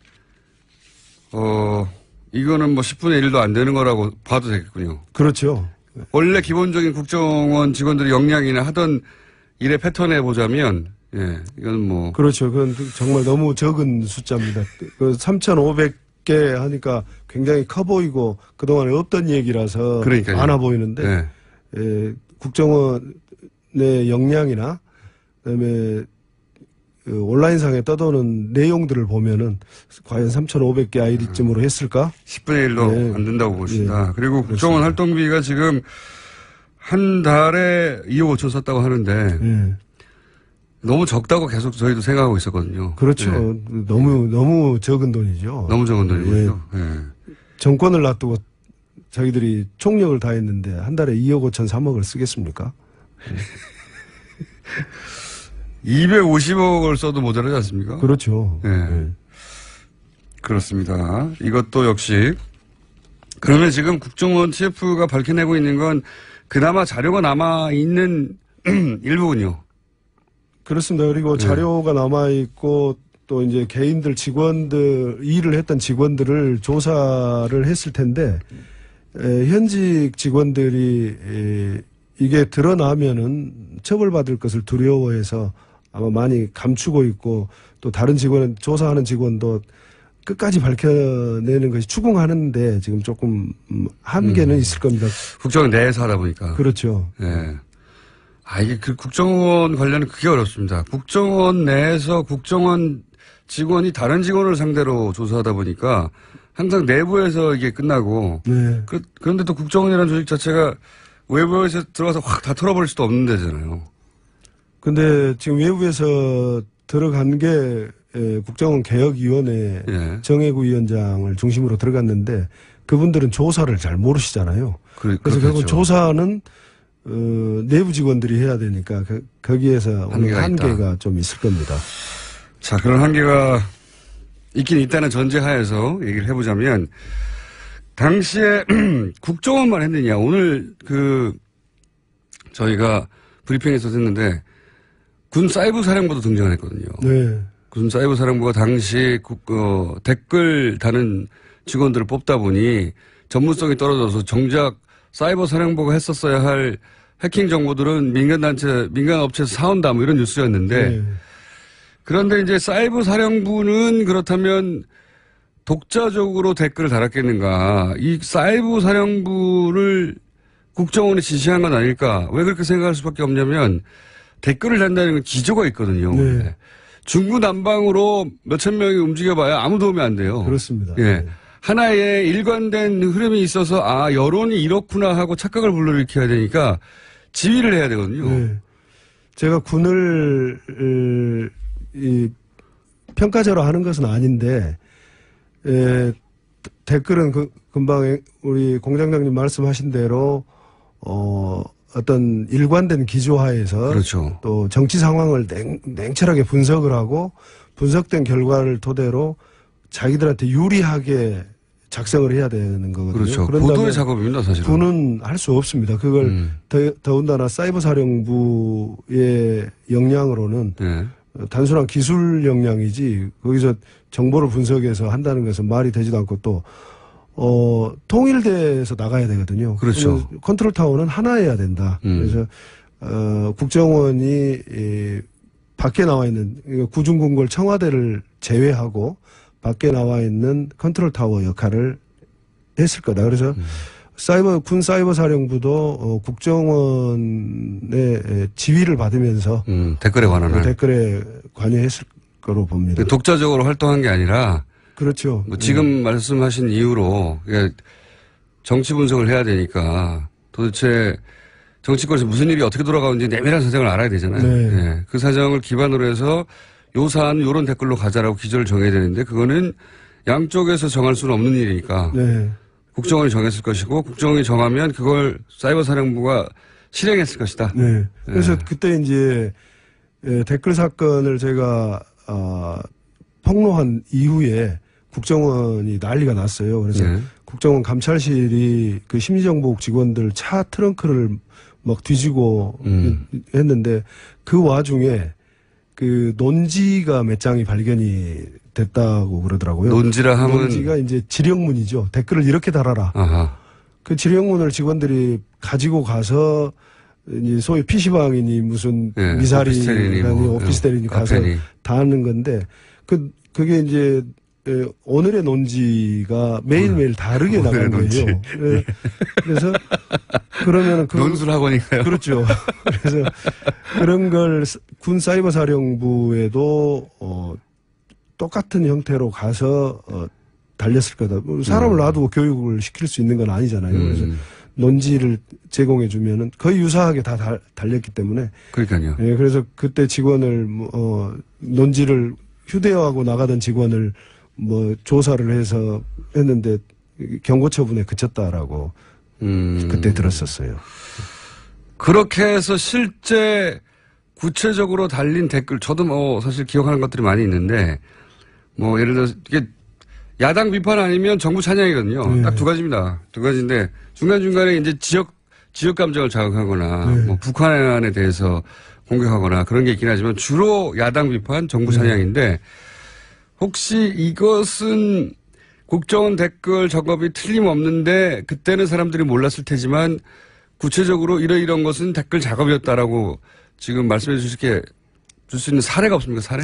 이거는 뭐 10분의 1도 안 되는 거라고 봐도 되겠군요. 그렇죠. 원래 기본적인 국정원 직원들의 역량이나 하던 일의 패턴에 보자면, 예, 이건 뭐. 그렇죠. 그건 정말 너무 적은 숫자입니다. 그 3,500개 하니까 굉장히 커 보이고 그동안에 없던 얘기라서 그러니까요. 많아 보이는데, 예. 국정원의 역량이나 그다음에 온라인상에 떠도는 내용들을 보면은 과연 3,500개 아이디쯤으로 했을까? 10분의 1도 네. 안 된다고 보신다. 네. 그리고 국정원 활동비가 지금 한 달에 2억 5천 썼다고 하는데 네. 너무 적다고 계속 저희도 생각하고 있었거든요. 그렇죠. 네. 너무 적은 돈이죠. 너무 적은 돈이죠. 네. 정권을 놔두고 저희들이 총력을 다했는데 한 달에 2억 5천 3억을 쓰겠습니까? 250억을 써도 모자라지 않습니까? 그렇죠. 네. 그렇습니다. 이것도 역시 그러면 지금 국정원 TF가 밝혀내고 있는 건 그나마 자료가 남아있는 일부군요. 그렇습니다. 그리고 자료가 남아있고 또 이제 개인들 직원들 일을 했던 직원들을 조사를 했을 텐데 현직 직원들이 이게 드러나면은 처벌받을 것을 두려워해서 아마 많이 감추고 있고 또 다른 직원은 조사하는 직원도 끝까지 밝혀내는 것이 추궁하는데 지금 조금 한계는 있을 겁니다. 국정원 내에서 하다 보니까. 그렇죠. 예. 이게 국정원 관련은 그게 어렵습니다. 국정원 내에서 국정원 직원이 다른 직원을 상대로 조사하다 보니까 항상 내부에서 이게 끝나고. 네. 그런데 또 국정원이라는 조직 자체가 외부에서 들어가서 확 다 털어버릴 수도 없는 데잖아요. 근데 지금 외부에서 들어간 게 국정원 개혁위원회 정혜구 위원장을 중심으로 들어갔는데 그분들은 조사를 잘 모르시잖아요. 그래서 결국 조사는 내부 직원들이 해야 되니까 거기에서 한계가 좀 있을 겁니다. 자, 그런 한계가 있긴 있다는 전제하에서 얘기를 해보자면 당시에 국정원만 했느냐. 오늘 저희가 브리핑에서 했는데 군 사이버 사령부도 등장을 했거든요. 네. 군 사이버 사령부가 당시 댓글 다는 직원들을 뽑다 보니 전문성이 떨어져서 정작 사이버 사령부가 했었어야 할 해킹 정보들은 민간 업체에서 사온다 뭐 이런 뉴스였는데 네. 그런데 이제 사이버 사령부는 그렇다면 독자적으로 댓글을 달았겠는가. 이 사이버 사령부를 국정원이 지시한 건 아닐까. 왜 그렇게 생각할 수밖에 없냐면 댓글을 단다는 건 기조가 있거든요. 네. 중구난방으로 몇천 명이 움직여봐야 아무 도움이 안 돼요. 그렇습니다. 예. 네. 하나의 일관된 흐름이 있어서 여론이 이렇구나 하고 착각을 불러일으켜야 되니까 지휘를 해야 되거든요. 네. 제가 군을 평가자로 하는 것은 아닌데 댓글은 금방 우리 공장장님 말씀하신 대로 어떤 일관된 기조하에서 그렇죠. 또 정치 상황을 냉철하게 분석을 하고 분석된 결과를 토대로 자기들한테 유리하게 작성을 해야 되는 거거든요. 그렇죠. 보도의 작업입니다, 사실은. 군은 할 수 없습니다. 그걸 더군다나 사이버 사령부의 역량으로는 네. 단순한 기술 역량이지 거기서 정보를 분석해서 한다는 것은 말이 되지도 않고 또 통일돼서 나가야 되거든요. 그렇죠. 컨트롤 타워는 하나여야 된다. 그래서 국정원이 밖에 나와 있는 구중궁궐 청와대를 제외하고 밖에 나와 있는 컨트롤 타워 역할을 했을 거다. 그래서 군 사이버 사령부도 국정원의 지휘를 받으면서 댓글에 관여했을 거로 봅니다. 독자적으로 활동한 게 아니라 그렇죠. 지금 말씀하신 이유로 정치 분석을 해야 되니까 도대체 정치권에서 무슨 일이 어떻게 돌아가는지 내밀한 사정을 알아야 되잖아요. 네. 네. 그 사정을 기반으로 해서 요 사안 요런 댓글로 가자라고 기조를 정해야 되는데 그거는 양쪽에서 정할 수는 없는 일이니까 네. 국정원이 정했을 것이고 국정원이 정하면 그걸 사이버 사령부가 실행했을 것이다. 네. 그래서 그때 이제 댓글 사건을 제가 폭로한 이후에 국정원이 난리가 났어요. 그래서 국정원 감찰실이 그 심리정보국 직원들 차 트렁크를 막 뒤지고 했는데 그 와중에 그 논지가 몇 장이 발견이 됐다고 그러더라고요. 논지라 하면 논지가 이제 지령문이죠. 댓글을 이렇게 달아라. 아하. 그 지령문을 직원들이 가지고 가서 이제 소위 PC방이니 무슨 미사리니 오피스텔이니 가서 다 하는 건데 그게 이제 오늘의 논지가 매일매일 다르게 나가는 거예요. 그래서 그러면 논술 학원인가요? 그렇죠. 그래서 그런 걸 군 사이버 사령부에도 똑같은 형태로 가서 달렸을 거다. 사람을 놔두고 교육을 시킬 수 있는 건 아니잖아요. 그래서 논지를 제공해 주면은 거의 유사하게 다 달렸기 때문에. 그러니까요. 예, 그래서 그때 직원을 논지를 휴대하고 나가던 직원을 조사를 해서 했는데 경고 처분에 그쳤다라고 그때 들었었어요. 그렇게 해서 실제 구체적으로 달린 댓글 저도 사실 기억하는 것들이 많이 있는데 예를 들어서 이게 야당 비판 아니면 정부 찬양이거든요. 네. 딱 두 가지입니다. 두 가지인데 중간중간에 이제 지역 감정을 자극하거나 북한에 대해서 공격하거나 그런 게 있긴 하지만 주로 야당 비판, 정부 찬양인데 혹시 이것은 국정원 댓글 작업이 틀림없는데 그때는 사람들이 몰랐을 테지만 구체적으로 이런 것은 댓글 작업이었다라고 지금 말씀해 줄 수 있는 사례가 없습니까? 사례?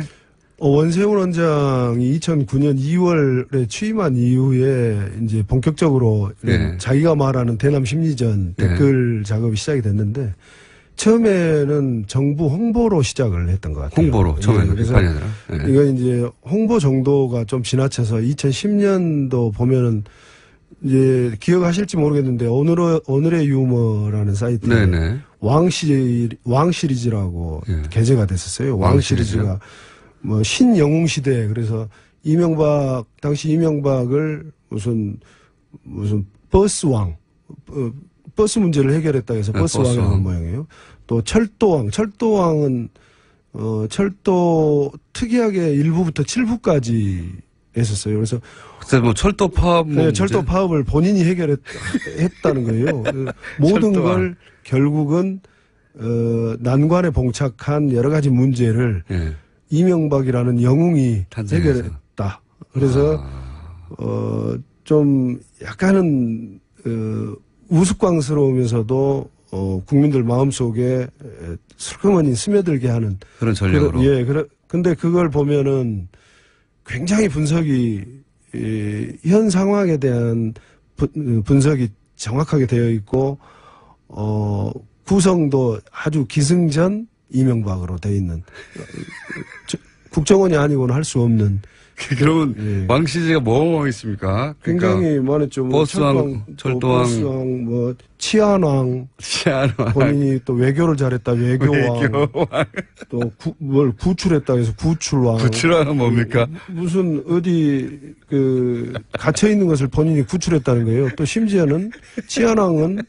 원세훈 원장이 2009년 2월에 취임한 이후에 이제 본격적으로 네. 자기가 말하는 대남 심리전 댓글 작업이 시작이 됐는데 처음에는 정부 홍보로 시작을 했던 것 같아요. 홍보로 처음에는 그래서 비판이 아니라. 네. 이건 이제 홍보 정도가 좀 지나쳐서 2010년도 보면은 이제 기억하실지 모르겠는데 오늘의 유머라는 사이트에 네네. 왕 시리즈라고 예. 게재가 됐었어요. 왕 시리즈가 뭐 신영웅 시대 그래서 당시 이명박을 무슨 버스왕 버스 문제를 해결했다 해서 버스왕이라는 버스왕. 모양이에요. 또 철도왕은 철도 특이하게 1부부터 7부까지 했었어요. 그래서 그때 뭐 철도 파업 네, 철도 파업을 본인이 해결했다는 거예요. 모든 걸 결국은 난관에 봉착한 여러 가지 문제를 예. 이명박이라는 영웅이 탄생해서. 해결했다. 그래서 좀 약간은 우스꽝스러우면서도 국민들 마음속에 슬그머니 스며들게 하는 그런 전략으로. 근데 그걸 보면은 굉장히 분석이 현 상황에 대한 분석이 정확하게 되어 있고 구성도 아주 기승전 이명박으로 되어 있는 국정원이 아니고는 할 수 없는. 그러면 예. 왕 시리즈가 뭐가 있습니까? 굉장히 많았죠. 뭐 버스왕, 철도왕, 버스왕, 뭐 치안왕, 치안왕, 본인이 또 외교를 잘했다 외교왕, 또 뭘 구출했다 해서 구출왕. 구출왕은 뭡니까? 무슨 어디 갇혀 있는 것을 본인이 구출했다는 거예요. 또 심지어는 치안왕은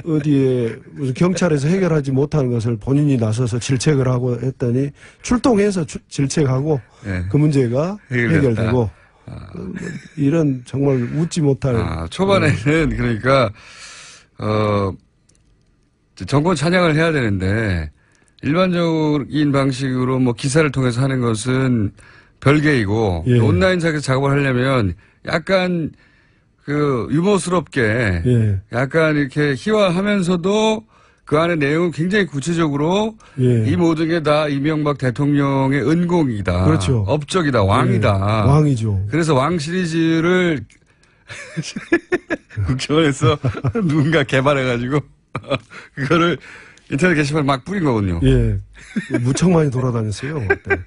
어디에 무슨 경찰에서 해결하지 못하는 것을 본인이 나서서 질책을 하고 했더니 출동해서 질책하고 네. 그 문제가 해결되고 이런 정말 웃지 못할. 초반에는 그러니까 정권 찬양을 해야 되는데 일반적인 방식으로 뭐 기사를 통해서 하는 것은 별개이고 예. 온라인상에서 작업을 하려면 약간 유머스럽게 예. 약간 이렇게 희화하면서도 그 안에 내용은 굉장히 구체적으로 예. 이 모든 게 다 이명박 대통령의 은공이다. 그렇죠. 업적이다. 왕이다. 예. 왕이죠. 그래서 왕 시리즈를 국정원에서 누군가 개발해가지고 그거를 인터넷 게시판에 막 뿌린 거군요. 예. 무척 많이 돌아다녔어요. 그때.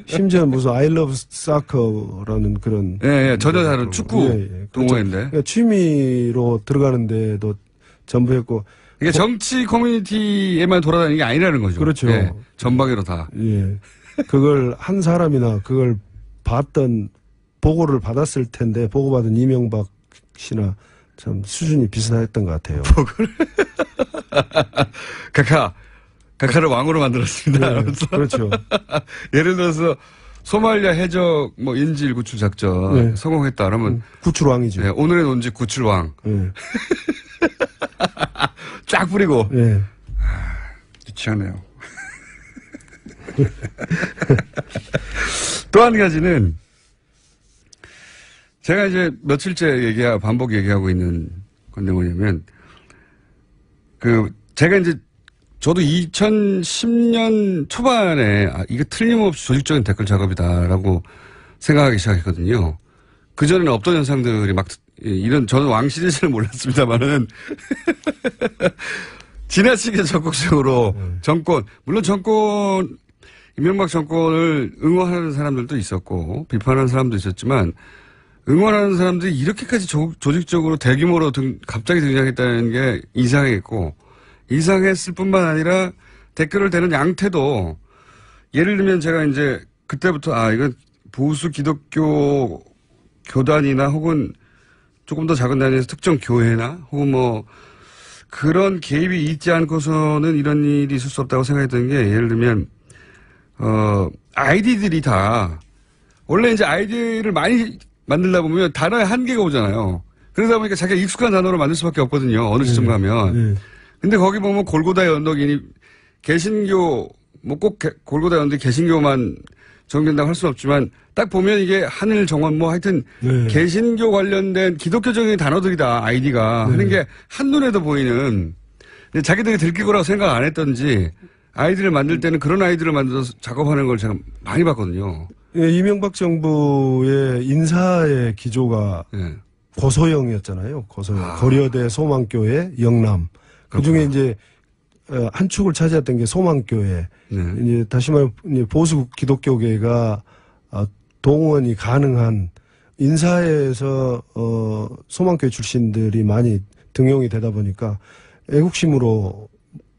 심지어 무슨 I love soccer라는 그런. 예, 전혀 다른 축구 그렇죠. 동호회인데. 그러니까 취미로 들어가는데도 전부 했고. 이게 정치 커뮤니티에만 돌아다니는 게 아니라는 거죠. 그렇죠. 예, 전방위로 다. 예. 그걸 한 사람이나 그걸 보고를 받았을 텐데, 보고받은 이명박 씨나 참 수준이 비슷했던 것 같아요. 카카를 왕으로 만들었습니다. 네, 그렇죠. 예를 들어서 소말리아 해적 인질 구출 작전 네. 성공했다 그러면 구출왕이죠. 네, 오늘의 논지 구출왕 예. 쫙 뿌리고 예. 유치하네요. 또 한 가지는 제가 이제 며칠째 반복 얘기하고 있는 건데 뭐냐면 제가 이제 저도 2010년 초반에 이거 틀림없이 조직적인 댓글 작업이다라고 생각하기 시작했거든요. 그전에는 없던 현상들이 저는 왕 시리즈를 몰랐습니다만은 지나치게 적극적으로 물론 이명박 정권을 응원하는 사람들도 있었고 비판하는 사람도 있었지만 응원하는 사람들이 이렇게까지 조직적으로 대규모로 갑자기 등장했다는 게 이상했고 이상했을 뿐만 아니라 댓글을 대는 양태도 예를 들면 제가 이제 그때부터 이건 보수 기독교 교단이나 혹은 조금 더 작은 단위에서 특정 교회나 혹은 그런 개입이 있지 않고서는 이런 일이 있을 수 없다고 생각했던 게 예를 들면 아이디들이 다 원래 이제 아이디를 많이 만들다 보면 단어에 한계가 오잖아요. 그러다 보니까 자기가 익숙한 단어로 만들 수밖에 없거든요. 어느 시점 가면. 근데 거기 보면 골고다 연덕이니 개신교 꼭 골고다 연덕이 개신교만 정된다고 할 수는 없지만 딱 보면 이게 하늘 정원 뭐 하여튼 네. 개신교 관련된 기독교적인 단어들이다 아이디가 하는 게 한눈에도 보이는 근데 자기들이 들킬 거라고 생각 안 했던지 아이디를 만들 때는 그런 아이디를 만들어서 작업하는 걸 제가 많이 봤거든요. 예, 이명박 정부의 인사의 기조가 네. 고소영이었잖아요. 고소영. 고려대, 소망교회, 영남. 그 중에 이제 한 축을 차지했던 게 소망교회. 네. 이제 다시 말해 보수 기독교계가 동원이 가능한 인사에서 소망교회 출신들이 많이 등용이 되다 보니까 애국심으로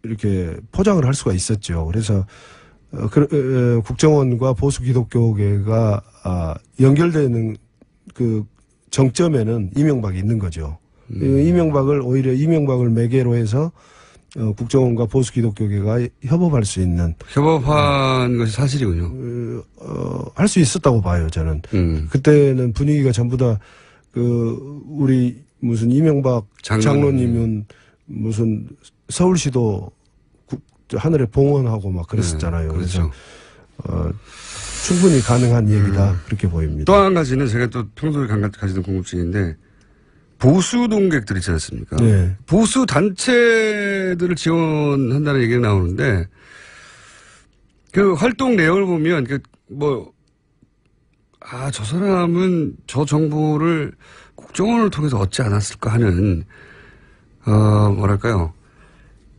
이렇게 포장을 할 수가 있었죠. 그래서 국정원과 보수 기독교계가 연결되는 그 정점에는 이명박이 있는 거죠. 오히려 이명박을 매개로 해서 국정원과 보수 기독교계가 협업할 수 있는 협업한 것이 사실이군요. 할 수 있었다고 봐요, 저는. 그때는 분위기가 전부 다 우리 무슨 이명박 장로님은 무슨 서울시도 하늘에 봉헌하고 막 그랬었잖아요. 네, 그렇죠. 그래서 충분히 가능한 얘기다 그렇게 보입니다. 또 한 가지는 제가 또 평소에 가지던 궁금증인데 보수 동객들 있지 않습니까? 네. 보수 단체들을 지원한다는 얘기가 나오는데 그 활동 내용을 보면 저 사람은 저 정보를 국정원을 통해서 얻지 않았을까 하는 뭐랄까요?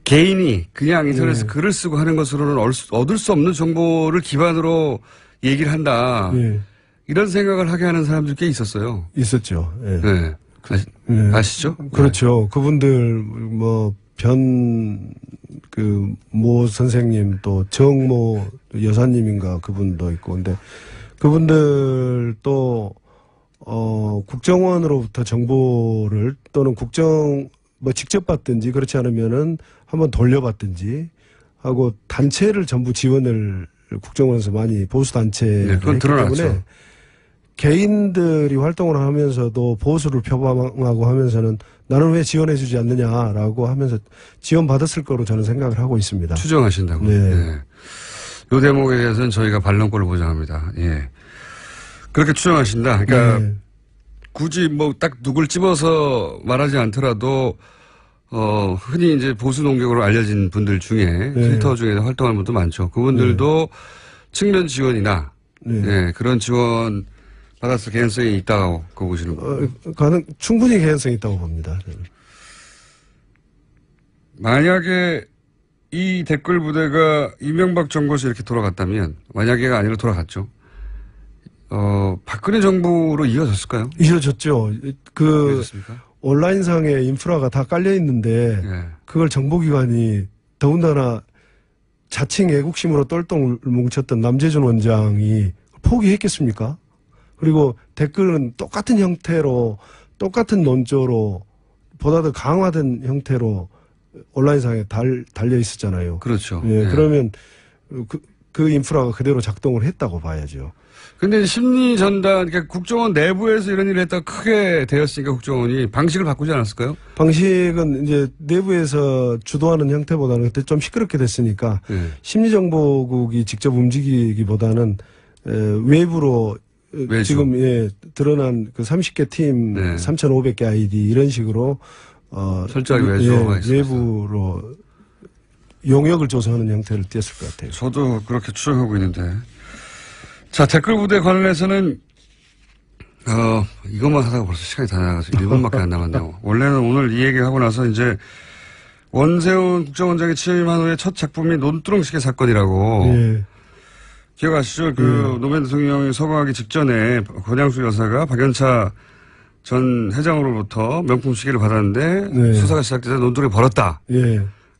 개인이 그냥 인터넷에 글을 쓰고 하는 것으로는 얻을 수 없는 정보를 기반으로 얘기를 한다. 네. 이런 생각을 하게 하는 사람들 꽤 있었어요. 있었죠. 네. 네. 아시죠? 그렇죠. 네. 그분들 모 선생님 또 정모 여사님인가 그분도 있고 근데 그분들 또 국정원으로부터 정보를 또는 직접 받든지 그렇지 않으면은 한번 돌려받든지 하고 단체를 전부 지원을 국정원에서 많이 보수 단체를 그건 했기 드러났죠. 때문에 개인들이 활동을 하면서도 보수를 표방하고 하면서는 나는 왜 지원해주지 않느냐라고 하면서 지원받았을 거로 저는 생각을 하고 있습니다. 추정하신다고. 네. 네. 이 대목에 대해서는 저희가 반론권을 보장합니다. 예. 그렇게 추정하신다. 그러니까 네. 굳이 딱 누굴 집어서 말하지 않더라도 흔히 이제 보수 농객으로 알려진 분들 중에 네. 트위터 중에 활동하는 분도 많죠. 그분들도 측면 지원이나 그런 지원 받았을 가능성이 있다고 보시는 거예요. 충분히 개연성이 있다고 봅니다. 만약에 이 댓글 부대가 이명박 정부에서 이렇게 돌아갔다면 만약에가 아니라 돌아갔죠. 박근혜 정부로 이어졌을까요? 이어졌죠. 이어졌습니까? 온라인상에 인프라가 다 깔려 있는데 그걸 정보기관이 더군다나 자칭 애국심으로 똘똘 뭉쳤던 남재준 원장이 포기했겠습니까? 그리고 댓글은 똑같은 형태로 똑같은 논조로 보다 더 강화된 형태로 온라인상에 달려 있었잖아요. 그렇죠. 예, 그러면 그 인프라가 그대로 작동을 했다고 봐야죠. 근데 심리 전단, 그러니까 국정원 내부에서 이런 일을 했다가 크게 되었으니까 국정원이 방식을 바꾸지 않았을까요? 방식은 이제 내부에서 주도하는 형태보다는 그때 좀 시끄럽게 됐으니까 심리정보국이 직접 움직이기보다는 외부로 외주. 지금 드러난 그 30개 팀 3,500개 아이디 이런 식으로 철저하게 외부로 용역을 조성하는 형태를 띄었을 것 같아요. 저도 그렇게 추정하고 있는데. 자, 댓글 부대 관련해서는, 이것만 하다가 벌써 시간이 다 나가서 1분밖에 안 남았네요. 원래는 오늘 이 얘기 하고 나서 이제 원세훈 국정원장이 취임한 후에 첫 작품이 논두렁식의 사건이라고. 기억하시죠? 노무현 대통령이 서거하기 직전에 권양수 여사가 박연차 전 회장으로부터 명품 시계를 받았는데 수사가 시작돼서 논두렁이 벌었다.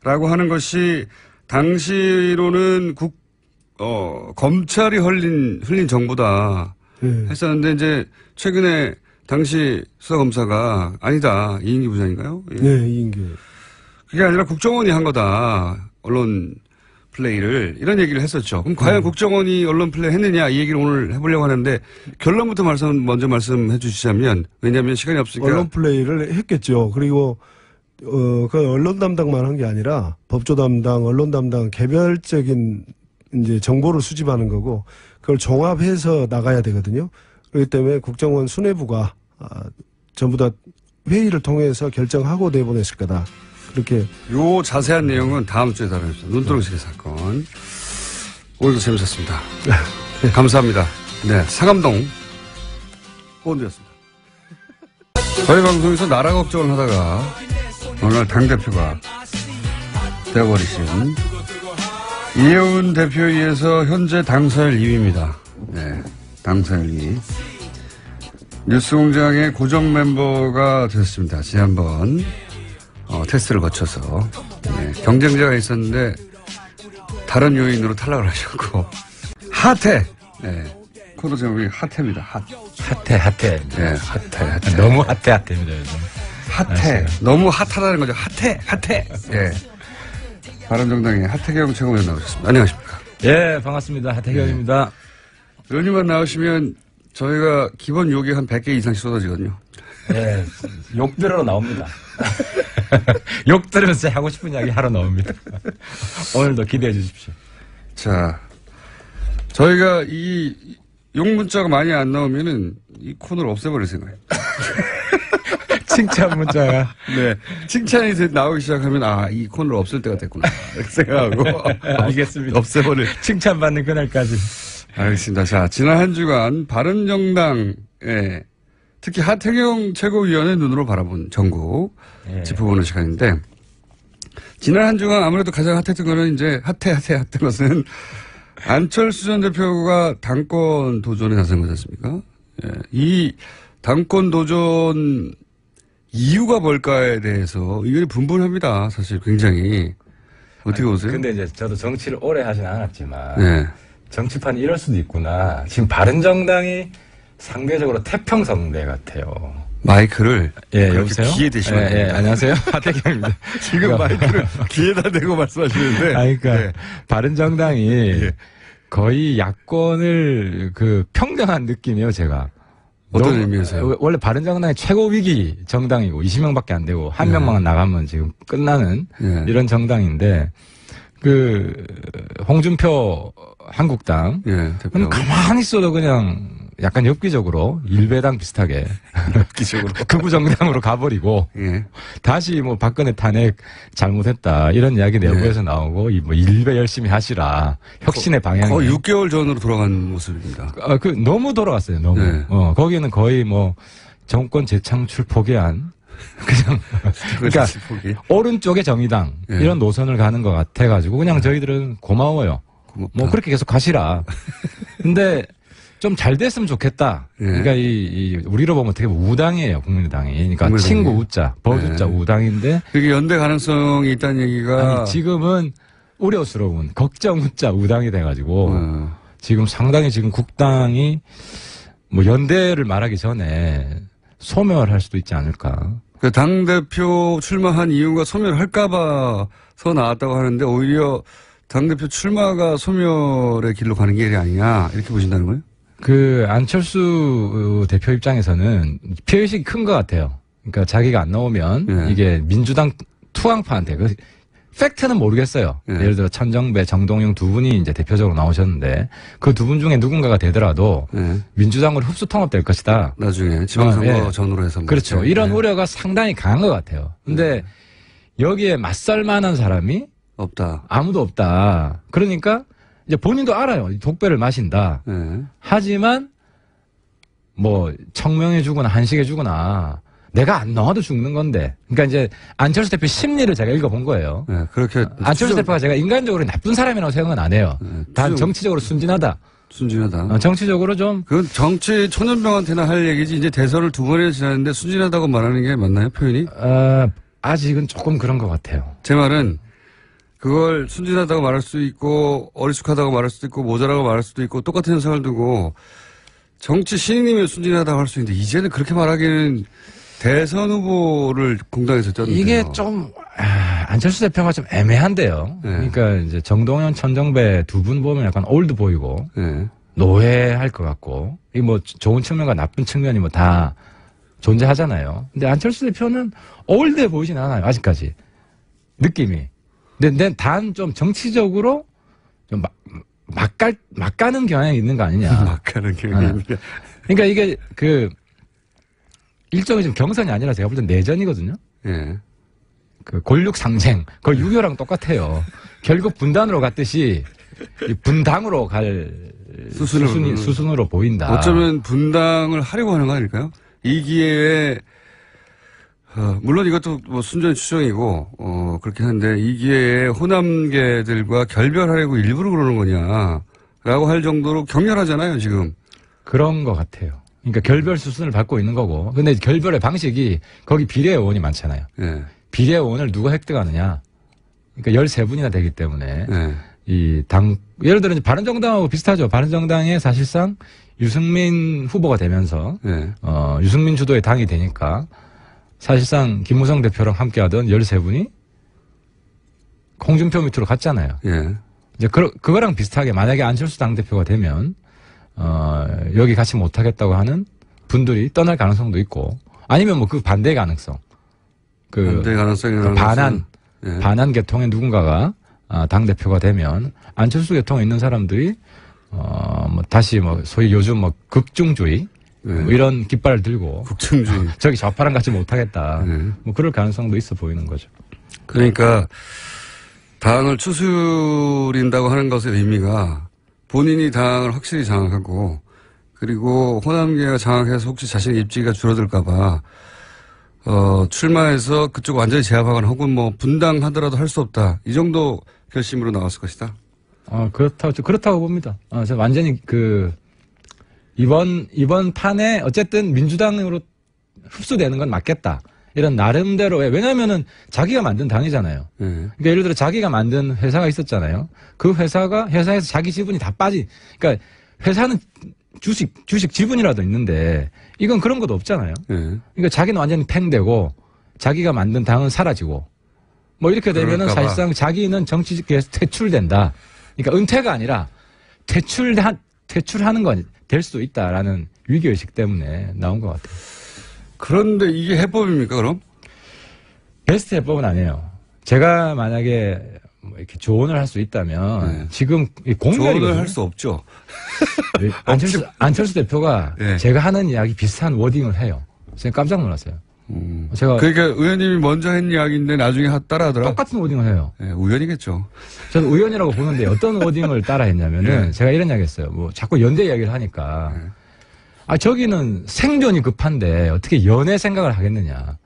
라고 하는 것이 당시로는 검찰이 흘린 정보다 했었는데 이제 최근에 당시 수사검사가 아니다. 이인기 부장인가요? 이인기. 그게 아니라 국정원이 한 거다. 언론 플레이를 이런 얘기를 했었죠. 그럼 과연 국정원이 언론 플레이 했느냐 이 얘기를 오늘 해보려고 하는데 결론부터 먼저 말씀해 주시자면 왜냐하면 시간이 없으니까. 언론 플레이를 했겠죠. 그리고 그 언론 담당만 한 게 아니라 법조 담당, 언론 담당 개별적인 이제 정보를 수집하는 거고 그걸 종합해서 나가야 되거든요. 그렇기 때문에 국정원 수뇌부가 전부 다 회의를 통해서 결정하고 내보냈을 거다. 그렇게. 요 자세한 내용은 다음 주에 다루겠습니다. 눈두렁시계 사건. 오늘도 재밌었습니다. 감사합니다. 네, 상암동 호원주였습니다. 저희 방송에서 나라 걱정을 하다가 어느 날 당대표가 되어버리신 이혜훈 대표에 의해서 현재 당사열 2위입니다. 네, 당사열 2위. 뉴스공장의 고정 mem버가 됐습니다. 지난번 테스트를 거쳐서 경쟁자가 있었는데 다른 요인으로 탈락을 하셨고 핫해. 네, 코너 제목이 핫해입니다. 핫해. 네, 핫해. 너무 핫해입니다. 요즘. 핫해. 너무 핫하다는 거죠. 핫해. 예. 바른정당의 하태경 최고위원 나오셨습니다. 안녕하십니까. 예, 반갑습니다. 하태경입니다. 의원님만 나오시면 저희가 기본 욕이 한 100개 이상씩 쏟아지거든요. 예, 욕 들으러 나옵니다. 욕 들으면서 하고 싶은 이야기 하러 나옵니다. 오늘도 기대해 주십시오. 자, 저희가 이 욕 문자가 많이 안 나오면은 이 코너를 없애버릴 생각이에요. 칭찬 문자가. 네. 칭찬이 나오기 시작하면, 이 코너를 없앨 때가 됐구나. 이렇게 생각하고. 알겠습니다. 없애버릴. 칭찬받는 그날까지. 알겠습니다. 자, 지난 한 주간 바른정당에 특히 하태경 최고위원의 눈으로 바라본 전국 짚어보는 시간인데, 지난 한 주간 아무래도 가장 핫했던 거는 이제 핫했던 것은 안철수 전 대표가 당권 도전에 나선 거지 않습니까? 예. 이 당권 도전 이유가 뭘까에 대해서 의견이 분분합니다. 사실 굉장히. 어떻게 보세요? 근데 이제 저도 정치를 오래 하진 않았지만 네. 정치판이 이럴 수도 있구나. 지금 바른정당이 상대적으로 태평성대 같아요. 마이크를 여보세요? 귀에 대시면 안녕하세요. 하태경입니다. 지금 마이크를 귀에다 대고 말씀하시는데. 그러니까 네. 바른정당이 거의 야권을 평등한 느낌이에요, 제가. 어떤 의미에서요? 원래 바른정당이 최고 위기 정당이고 20명밖에 안 되고 한 명만 나가면 지금 끝나는 이런 정당인데 홍준표 한국당 대표. 가만히 있어도 그냥 약간 엽기적으로 일배당 비슷하게 엽기적으로 극우 정당으로 가버리고 다시 박근혜 탄핵 잘못했다 이런 이야기 내부에서 나오고 일배 열심히 하시라 혁신의 방향. 거의 6개월 전으로 돌아간 모습입니다. 너무 돌아갔어요. 너무. 네. 거기는 거의 정권 재창출 포기한 그냥 그러니까 오른쪽의 정의당 이런 노선을 가는 것 같아가지고 그냥 저희들은 고마워요. 고맙다. 그렇게 계속 가시라. 근데 좀 잘 됐으면 좋겠다. 그러니까 우리로 보면 어떻게 보면 우당이에요, 국민의당이. 그러니까 국민의당이. 친구 우자, 버주자 우당인데. 그게 연대 가능성이 있다는 얘기가. 지금은 우려스러운 걱정 우자 우당이 돼가지고 지금 상당히 국당이 연대를 말하기 전에 소멸할 수도 있지 않을까. 당대표 출마한 이유가 소멸할까봐서 나왔다고 하는데 오히려 당대표 출마가 소멸의 길로 가는 길이 아니냐 이렇게 보신다는 거예요? 안철수 대표 입장에서는 피해의식이 큰 것 같아요. 그러니까 자기가 안 나오면 이게 민주당 투항파한테 팩트는 모르겠어요. 예를 들어 천정배, 정동영 두 분이 이제 대표적으로 나오셨는데 그 두 분 중에 누군가가 되더라도 민주당으로 흡수 통합될 것이다. 나중에 지방선거 전후로 해서. 그렇죠. 이런 우려가 상당히 강한 것 같아요. 근데 여기에 맞설 만한 사람이 없다. 아무도 없다. 그러니까 이제 본인도 알아요. 독배를 마신다. 하지만 청명해주거나 한식해주거나 내가 안 나와도 죽는 건데. 그러니까 이제 안철수 대표 심리를 제가 읽어본 거예요. 그렇게 안철수 대표가 제가 인간적으로 나쁜 사람이라고 생각은 안 해요. 단 정치적으로 순진하다. 정치적으로 좀. 그건 정치 초년병한테나 할 얘기지. 이제 대선을 2번이나 지났는데 순진하다고 말하는 게 맞나요, 표현이? 아직은 조금 그런 것 같아요. 제 말은 그걸 순진하다고 말할 수 있고 어리숙하다고 말할 수도 있고 모자라고 말할 수도 있고 똑같은 현상을 두고 정치 신인이면 순진하다고 할 수 있는데 이제는 그렇게 말하기는 대선 후보를 공당에서 쪘는데요. 이게 좀 안철수 대표가 좀 애매한데요. 그러니까 이제 정동현, 천정배 두 분 보면 약간 올드 보이고 노회할 것 같고 이 좋은 측면과 나쁜 측면이 다 존재하잖아요. 근데 안철수 대표는 올드해 보이진 않아요. 아직까지 느낌이. 근데 단 좀 정치적으로 좀 막 가는 경향이 있는 거 아니냐. 막 가는 경향이. 그러니까 이게 일종의 지금 경선이 아니라 제가 볼 땐 내전이거든요. 예. 골육 상생. 그 6.25랑 똑같아요. 결국 분단으로 갔듯이 분당으로 갈 수순으로 보인다. 어쩌면 분당을 하려고 하는 거 아닐까요? 이 기회에 물론 이것도 뭐 순전히 추정이고 그렇긴 한데 이 기회에 호남계들과 결별하려고 일부러 그러는 거냐라고 할 정도로 격렬하잖아요 지금. 그런 것 같아요. 그러니까 결별 수순을 밟고 있는 거고. 근데 결별의 방식이 거기 비례의원이 많잖아요. 네. 비례의원을 누가 획득하느냐. 그러니까 13분이나 되기 때문에 네. 예를 들어 바른정당하고 비슷하죠. 바른정당에 사실상 유승민 후보가 되면서 네. 유승민 주도의 당이 되니까 사실상 김무성 대표랑 함께하던 13분이 홍준표 밑으로 갔잖아요. 예. 이제 그거랑 비슷하게 만약에 안철수 당대표가 되면 여기 같이 못하겠다고 하는 분들이 떠날 가능성도 있고 아니면 뭐 그 반대 가능성. 반대 가능성이 반한 계통의 누군가가 당대표가 되면 안철수 계통에 있는 사람들이 뭐 다시 뭐 소위 요즘 뭐 극중주의 네. 뭐 이런 깃발을 들고 국정주의 저기 좌파랑 같이 못하겠다. 네. 뭐 그럴 가능성도 있어 보이는 거죠. 그러니까 당을 추스린다고 하는 것의 의미가 본인이 당을 확실히 장악하고 그리고 호남계가 장악해서 혹시 자신의 입지가 줄어들까 봐 출마해서 그쪽 완전히 제압하거나 혹은 뭐 분당하더라도 할 수 없다. 이 정도 결심으로 나왔을 것이다. 그렇다고 봅니다. 저 완전히 이번 판에 어쨌든 민주당으로 흡수되는 건 맞겠다. 이런 나름대로의, 왜냐면은 자기가 만든 당이잖아요. 그러니까 예를 들어 자기가 만든 회사가 있었잖아요. 그 회사에서 자기 지분이 다 그러니까 회사는 주식 지분이라도 있는데 이건 그런 것도 없잖아요. 그러니까 자기는 완전히 팽되고 자기가 만든 당은 사라지고 뭐 이렇게 되면은 사실상 자기는 정치계에서 퇴출된다. 그러니까 은퇴가 아니라 퇴출하는 건 될 수도 있다라는 위기의식 때문에 나온 것 같아요. 그런데 이게 해법입니까, 그럼? 베스트 해법은 아니에요. 제가 만약에 뭐 이렇게 조언을 할 수 있다면 지금 공멸이거든요. 조언을 할 수 없죠. 안철수 대표가 제가 하는 이야기 비슷한 워딩을 해요. 제가 깜짝 놀랐어요. 그러니까 의원님이 먼저 한 이야기인데 나중에 따라하더라. 똑같은 워딩을 해요. 네, 우연이겠죠. 저는 우연이라고 보는데 어떤 워딩을 따라했냐면은 제가 이런 이야기 했어요. 뭐 자꾸 연대 이야기를 하니까 저기는 생존이 급한데 어떻게 연애 생각을 하겠느냐.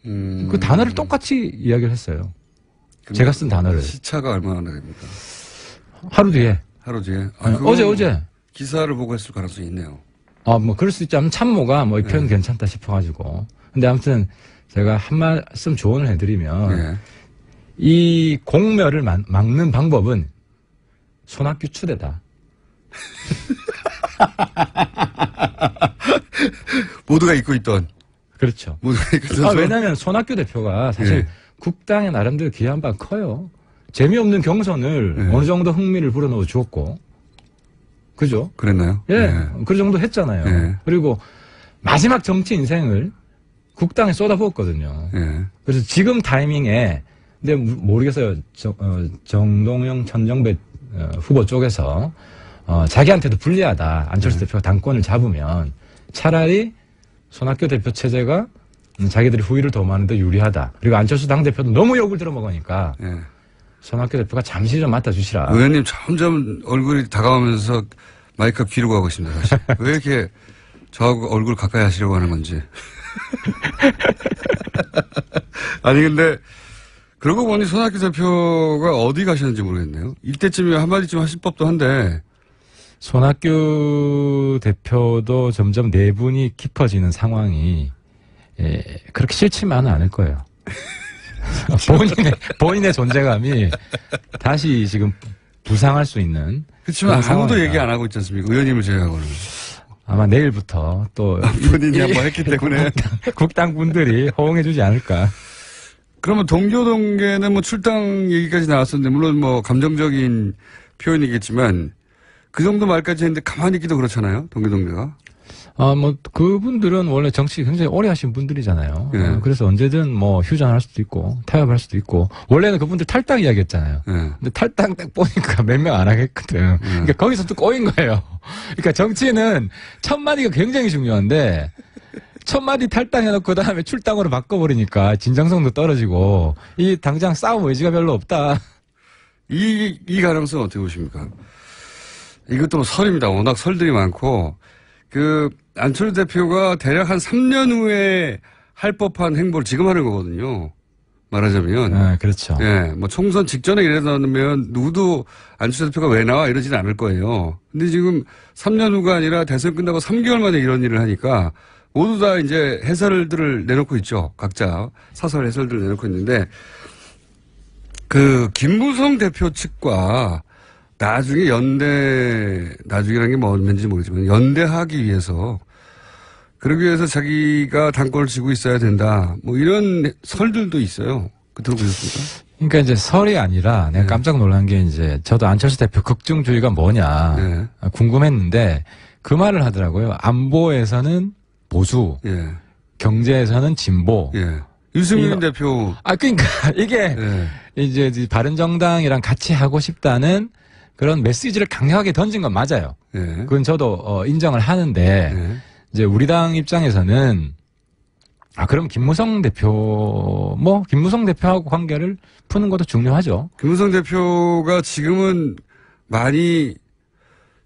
그 단어를 똑같이 이야기를 했어요. 제가 쓴 단어를. 시차가 얼마나 됩니까? 하루 뒤에. 어제. 기사를 보고 했을 가능성이 있네요. 뭐 그럴 수 있지. 참모가 뭐 이 표현 괜찮다 싶어가지고. 근데 아무튼 제가 한 말씀 조언을 해드리면 이 공멸을 막는 방법은 손학규 추대다. 모두가 잊고 있던. 그렇죠. 모두가 잊고 있던. 왜냐하면 손학규 대표가 사실 국당의 나름대로 기여한 바가 커요. 재미없는 경선을 어느 정도 흥미를 불어넣어 주었고. 그죠? 그랬나요? 그 정도 했잖아요. 그리고 마지막 정치 인생을 국당에 쏟아부었거든요. 그래서 지금 타이밍에, 근데 모르겠어요. 정동영, 천정배 후보 쪽에서 자기한테도 불리하다. 안철수 대표가 당권을 잡으면 차라리 손학규 대표 체제가 자기들이 후위를 도모하는데 유리하다. 그리고 안철수 당대표도 너무 욕을 들어먹으니까 손학규 대표가 잠시 좀 맡아주시라. 의원님 점점 얼굴이 다가오면서 마이크가 귀로 가고 있습니다. 사실. 왜 이렇게 저하고 얼굴 가까이 하시려고 하는 건지. 아니 근데 그러고 보니 손학규 대표가 어디 가셨는지 모르겠네요. 이때쯤이면 한마디쯤 하실 법도 한데. 손학규 대표도 점점 내분이 깊어지는 상황이 그렇게 싫지만은 않을 거예요. 본인의 존재감이 다시 지금 부상할 수 있는. 그렇지만 아무도 얘기 안 하고 있지 않습니까? 의원님을 제외하고는. 아마 내일부터 또 본인이 한번 했기 때문에 국당 분들이 호응해주지 않을까. 그러면 동교동계는 뭐 출당 얘기까지 나왔었는데 물론 뭐 감정적인 표현이겠지만 그 정도 말까지 했는데 가만히 있기도 그렇잖아요. 동교동계가. 뭐, 그분들은 원래 정치 굉장히 오래 하신 분들이잖아요. 예. 그래서 언제든 뭐, 휴전할 수도 있고, 타협할 수도 있고, 원래는 그분들 탈당 이야기 했잖아요. 예. 근데 탈당 딱 보니까 몇 명 안 하겠거든. 그러니까 거기서 또 꼬인 거예요. 그러니까 정치는 첫 마디가 굉장히 중요한데, 첫 마디 탈당해놓고 그 다음에 출당으로 바꿔버리니까 진정성도 떨어지고, 이 당장 싸움 의지가 별로 없다. 이 가능성 어떻게 보십니까? 이것도 설입니다. 워낙 설들이 많고, 안철수 대표가 대략 한 3년 후에 할 법한 행보를 지금 하는 거거든요. 말하자면. 네, 그렇죠. 예, 뭐 총선 직전에 이래놓으면 누구도 안철수 대표가 왜 나와 이러지는 않을 거예요. 근데 지금 3년 후가 아니라 대선 끝나고 3개월 만에 이런 일을 하니까 모두 다 이제 해설들을 내놓고 있죠. 각자 사설 해설들을 내놓고 있는데 김무성 대표 측과 나중에 나중이라는 게 뭐였는지 모르지만 연대하기 위해서 그러기 위해서 자기가 당권을 쥐고 있어야 된다. 뭐 이런 설들도 있어요. 들어보셨습니까? 그러니까 이제 설이 아니라 내가 깜짝 놀란 게 이제 저도 안철수 대표 극중주의가 뭐냐 궁금했는데 그 말을 하더라고요. 안보에서는 보수, 경제에서는 진보. 유승민 대표. 그러니까 이게 이제 바른정당이랑 같이 하고 싶다는 그런 메시지를 강력하게 던진 건 맞아요. 그건 저도 인정을 하는데 이제 우리 당 입장에서는 그럼 김무성 대표하고 관계를 푸는 것도 중요하죠. 김무성 대표가 지금은 많이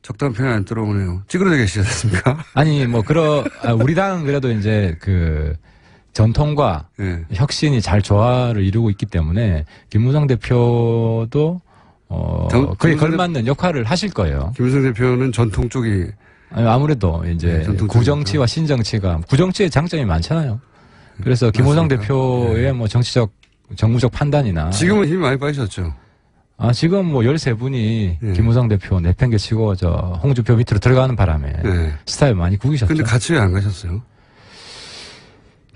적당한 표현 안 들어오네요. 찌그러져 계시지 않습니까? 아니 우리 당은 그래도 이제 전통과 혁신이 잘 조화를 이루고 있기 때문에 김무성 대표도 그에 걸맞는 역할을 하실 거예요. 김무성 대표는 전통 쪽이 아무래도 이제 구정치와 신정치가 구정치의 장점이 많잖아요. 그래서 김무성 대표의 뭐 정무적 판단이나 지금은 힘이 많이 빠지셨죠. 지금 13분이 김무성 대표 내팽개치고 홍준표 밑으로 들어가는 바람에 스타일 많이 구기셨죠. 근데 같이 왜 안 가셨어요?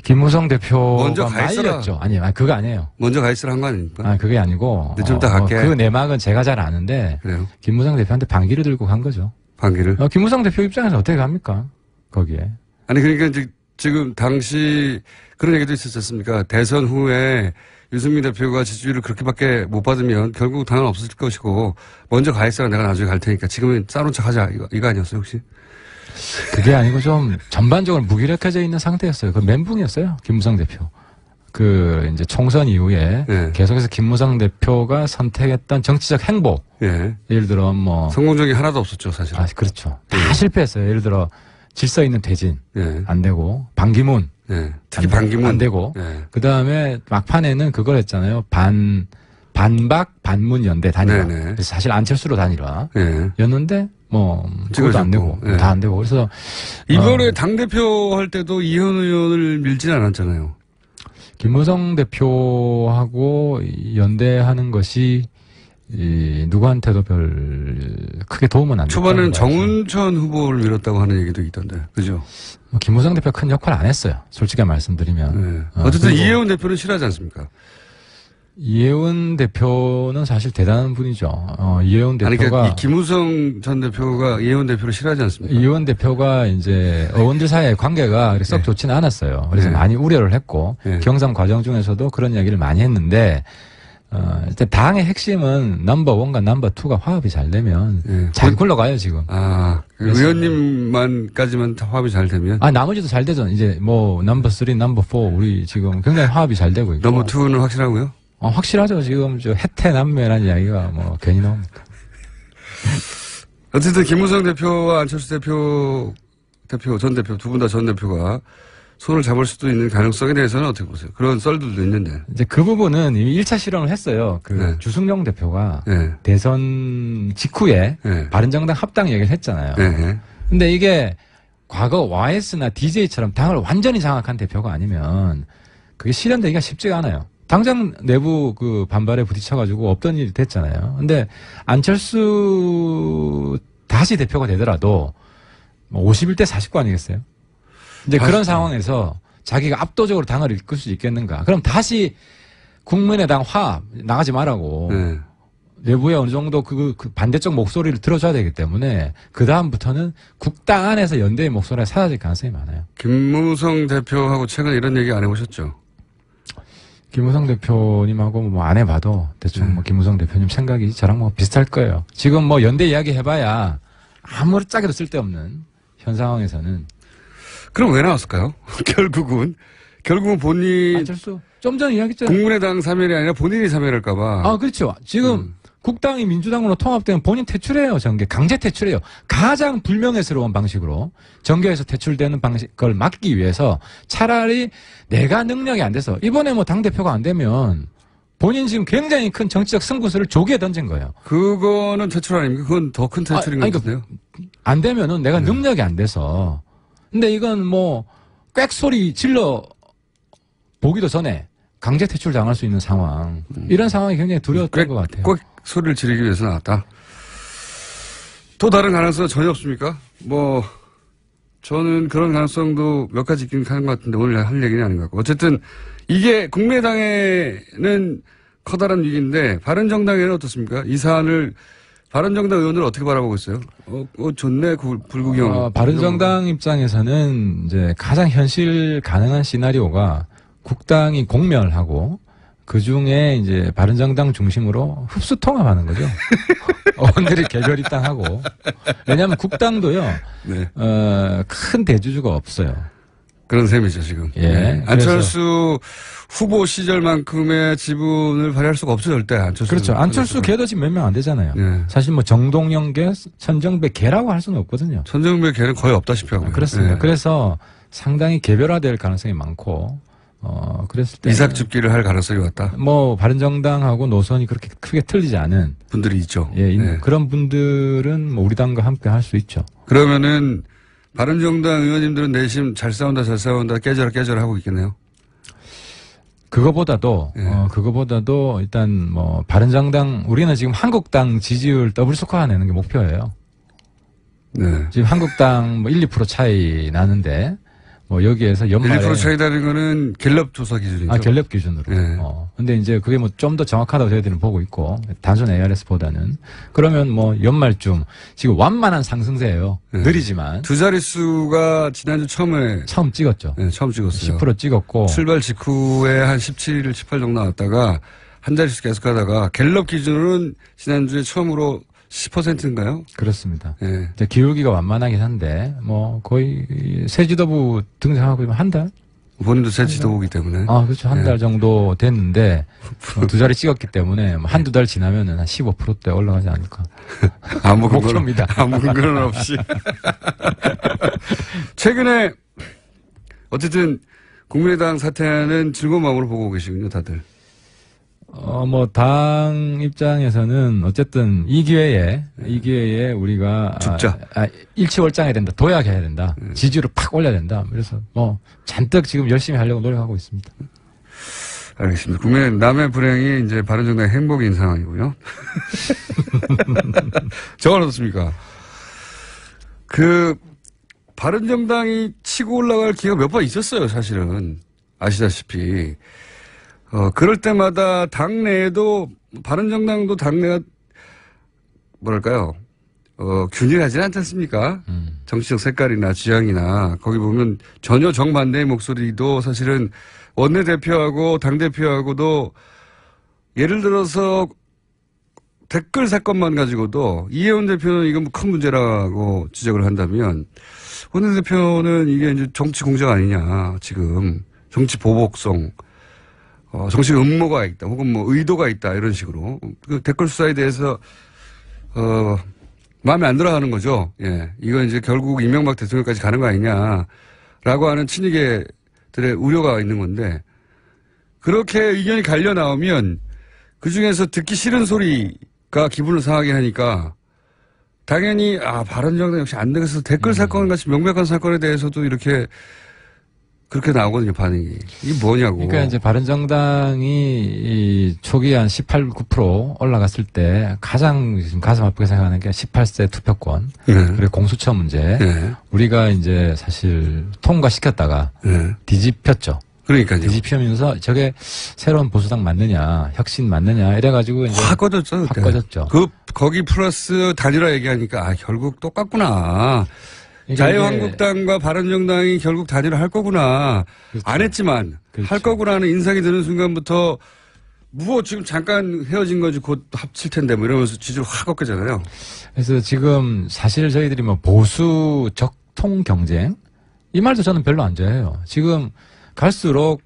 김무성 대표가 먼저 가 있어라. 말렸죠. 아니, 그거 아니에요. 먼저 가 있으라 한 거 아닙니까? 그게 아니고. 좀 이따 갈게. 그 내막은 제가 잘 아는데. 그래요? 김무성 대표한테 반기를 들고 간 거죠. 반기를? 김무성 대표 입장에서 어떻게 갑니까? 거기에. 아니, 그러니까 지금 당시 그런 얘기도 있었지 않습니까? 대선 후에 유승민 대표가 지지율을 그렇게밖에 못 받으면 결국 당은 없어질 것이고 먼저 가 있어라 내가 나중에 갈 테니까 지금은 싸놓은 척 하자. 이거 아니었어요, 혹시? 그게 아니고 좀 전반적으로 무기력해져 있는 상태였어요. 멘붕이었어요. 김무성 대표. 이제 총선 이후에 계속해서 김무성 대표가 선택했던 정치적 행보. 예를 들어 성공적이 하나도 없었죠, 사실. 그렇죠. 다 실패했어요. 예를 들어 질서 있는 퇴진. 안 되고. 반기문. 특히 반기문. 안 되고. 그 다음에 막판에는 그걸 했잖아요. 반박 반문 연대 단일화. 그래서 사실 안철수로 단일화. 였는데 그것도 안 되고 다 안 되고 그래서 이번에 당 대표 할 때도 이현 의원을 밀진 않았잖아요. 김무성 대표하고 연대하는 것이 누구한테도 별 크게 도움은 안 됐다. 초반에는 정운천 후보를 밀었다고 하는 얘기도 있던데, 그죠? 김무성 대표 큰 역할 안 했어요. 솔직히 말씀드리면. 어쨌든 이혜원 대표는 싫어하지 않습니까? 이혜원 대표는 사실 대단한 분이죠. 이혜원 대표가. 그러니까 김무성 전 대표가 이혜원 대표를 싫어하지 않습니까? 이혜원 대표가 이제 의원들 사이의 관계가 썩 좋지는 않았어요. 그래서 많이 우려를 했고 경선 과정 중에서도 그런 이야기를 많이 했는데 당의 핵심은 넘버 1과 넘버 2가 화합이 잘 되면 잘 굴러가요 지금. 의원님만까지만 화합이 잘 되면? 나머지도 잘 되죠. 이제 넘버 3, 넘버 4 우리 지금 굉장히 화합이 잘 되고 있고. 넘버 2는 확실하고요? 확실하죠. 지금 해태남매라는 이야기가 괜히 나옵니까? 어쨌든 김무성 대표와 안철수 전 대표 두 분 다 전 대표가 손을 잡을 수도 있는 가능성에 대해서는 어떻게 보세요? 그런 썰들도 있는데. 이제 그 부분은 이미 1차 실험을 했어요. 주승용 대표가 대선 직후에 바른정당 합당 얘기를 했잖아요. 근데 이게 과거 YS나 DJ처럼 당을 완전히 장악한 대표가 아니면 그게 실현되기가 쉽지가 않아요. 당장 내부 반발에 부딪혀가지고 없던 일이 됐잖아요. 근데 안철수 다시 대표가 되더라도 51대 49 아니겠어요? 이제 그런 상황에서 자기가 압도적으로 당을 이끌 수 있겠는가? 그럼 다시 국민의당 화합 나가지 말라고 내부에 어느 정도 그 반대쪽 목소리를 들어줘야 되기 때문에 그 다음부터는 국당 안에서 연대의 목소리가 사라질 가능성이 많아요. 김무성 대표하고 최근 이런 얘기 안 해보셨죠? 김무성 대표님하고 뭐 안 해봐도 대충 뭐 김무성 대표님 생각이 저랑 뭐 비슷할 거예요. 지금 뭐 연대 이야기 해봐야 아무짝에도 쓸데없는 현 상황에서는. 그럼 왜 나왔을까요? 결국은 본인 안철수 좀 전에 이야기했잖아요. 국민의당 사면이 아니라 본인이 사면할까봐. 아 그렇죠. 지금 국당이 민주당으로 통합되면 본인 퇴출해요. 정계 강제 퇴출해요. 가장 불명예스러운 방식으로 정계에서 퇴출되는 방식을 막기 위해서 차라리 내가 능력이 안 돼서 이번에 뭐 당대표가 안 되면 본인 지금 굉장히 큰 정치적 승부수를 조기에 던진 거예요. 그거는 퇴출 아닙니까? 그건 더 큰 퇴출인 것 같은데요. 안 되면은 내가 능력이 안 돼서. 근데 이건 뭐 꽥소리 질러 보기도 전에 강제 퇴출 당할 수 있는 상황. 이런 상황이 굉장히 두려웠던 것 같아요. 꼭 소리를 지르기 위해서 나왔다. 또 다른 가능성은 전혀 없습니까? 뭐 저는 그런 가능성도 몇 가지 있긴 하는 것 같은데 오늘 할 얘기는 아닌 것 같고. 어쨌든 이게 국민의당에는 커다란 위기인데 바른정당에는 어떻습니까? 이 사안을 바른정당 의원들은 어떻게 바라보고 있어요? 좋네, 불구경. 바른정당 입장에서는 이제 가장 현실 가능한 시나리오가 국당이 공멸하고 그 중에 이제 바른정당 중심으로 흡수 통합하는 거죠. 의원들이 개별 입당하고. 왜냐하면 국당도요. 네. 큰 대주주가 없어요. 그런 셈이죠 지금. 예. 네. 안철수 후보 시절만큼의 지분을 발휘할 수가 없죠 절대. 안철수. 그렇죠. 안철수 개도 지금 몇 명 안 되잖아요. 네. 사실 뭐 정동영 개, 천정배 개라고 할 수는 없거든요. 천정배 개는 거의 없다시피 하고요. 그렇습니다. 네. 그래서 상당히 개별화될 가능성이 많고. 그랬을 때. 이삭줍기를 할 가능성이 왔다. 뭐, 바른정당하고 노선이 그렇게 크게 틀리지 않은. 분들이 있죠. 예, 네. 그런 분들은 뭐 우리 당과 함께 할 수 있죠. 그러면은, 바른정당 의원님들은 내심 잘 싸운다, 깨져라 하고 있겠네요. 그거보다도, 그거보다도 일단 뭐, 바른정당, 우리는 지금 한국당 지지율 더블 스코어 내는 게 목표예요. 네. 지금 한국당 뭐 1, 2% 차이 나는데, 뭐 여기에서 연말에 1% 차이 나는 거는 갤럽 조사 기준이죠. 갤럽 기준으로. 네. 근데 이제 그게 뭐 좀 더 정확하다고 저희들은 보고 있고 단순 ARS보다는 그러면 뭐 연말쯤 지금 완만한 상승세예요. 네. 느리지만 두 자릿수가 지난주 처음 찍었죠. 네, 처음 찍었어요. 10% 찍었고 출발 직후에 한 17, 18 정도 나왔다가 한 자릿수 계속 가다가 갤럽 기준으로는 지난주에 처음으로 10%인가요? 그렇습니다. 네. 이제 기울기가 완만하긴 한데 뭐 거의 새 지도부 등장하고 한 달? 본인도 새 지도부기 때문에. 그렇죠. 한 달 정도 됐는데 두 자리 찍었기 때문에 한두 달 지나면은 한 15%대 올라가지 않을까. 아무 목표입니다. 아무 근거는 없이. 최근에 어쨌든 국민의당 사태는 즐거운 마음으로 보고 계시군요, 다들. 뭐, 당 입장에서는 어쨌든 이 기회에 우리가. 죽자. 일치월장해야 된다. 도약해야 된다. 지지율을 팍 올려야 된다. 그래서 뭐, 잔뜩 지금 열심히 하려고 노력하고 있습니다. 알겠습니다. 국민 남의 불행이 이제 바른정당의 행복인 상황이고요. 저건 어떻습니까? 바른정당이 치고 올라갈 기회가 몇 번 있었어요, 사실은. 아시다시피. 그럴 때마다 당내에도, 바른정당도 당내가, 뭐랄까요, 균일하지 않지 않습니까? 정치적 색깔이나 지향이나, 거기 보면 전혀 정반대의 목소리도 사실은 원내대표하고 당대표하고도 예를 들어서 댓글 사건만 가지고도 이혜원 대표는 이건 뭐 큰 문제라고 지적을 한다면 원내대표는 이게 이제 정치 공작 아니냐, 지금. 정치 보복성. 정치 음모가 있다, 혹은 뭐 의도가 있다, 이런 식으로. 그 댓글 수사에 대해서, 마음에 안 들어 하는 거죠. 예. 이건 이제 결국 이명박 대통령까지 가는 거 아니냐라고 하는 친이계들의 우려가 있는 건데, 그렇게 의견이 갈려 나오면 그 중에서 듣기 싫은 소리가 기분을 상하게 하니까 당연히, 바른정당 역시 안 되겠어. 댓글 사건 같이 명백한 사건에 대해서도 그렇게 나오거든요, 반응이. 이게 뭐냐고. 그러니까 이제 바른정당이 초기 한 18, 9% 올라갔을 때 가장 지금 가슴 아프게 생각하는 게 18세 투표권. 네. 그리고 공수처 문제. 네. 우리가 이제 사실 통과시켰다가 네. 뒤집혔죠. 그러니까요. 뒤집히면서 저게 새로운 보수당 맞느냐, 혁신 맞느냐 이래가지고 이제 확 꺼졌죠. 확 꺼졌죠. 거기 플러스 단일화 얘기하니까 결국 똑같구나. 자유한국당과 바른정당이 결국 단일화 할 거구나. 그렇죠. 안 했지만 그렇죠. 할 거구나는 인상이 드는 순간부터 지금 잠깐 헤어진 거지 곧 합칠 텐데 뭐 이러면서 지지를 확 꺾이잖아요. 그래서 지금 사실 저희들이 뭐 보수 적통 경쟁 이 말도 저는 별로 안 좋아해요. 지금 갈수록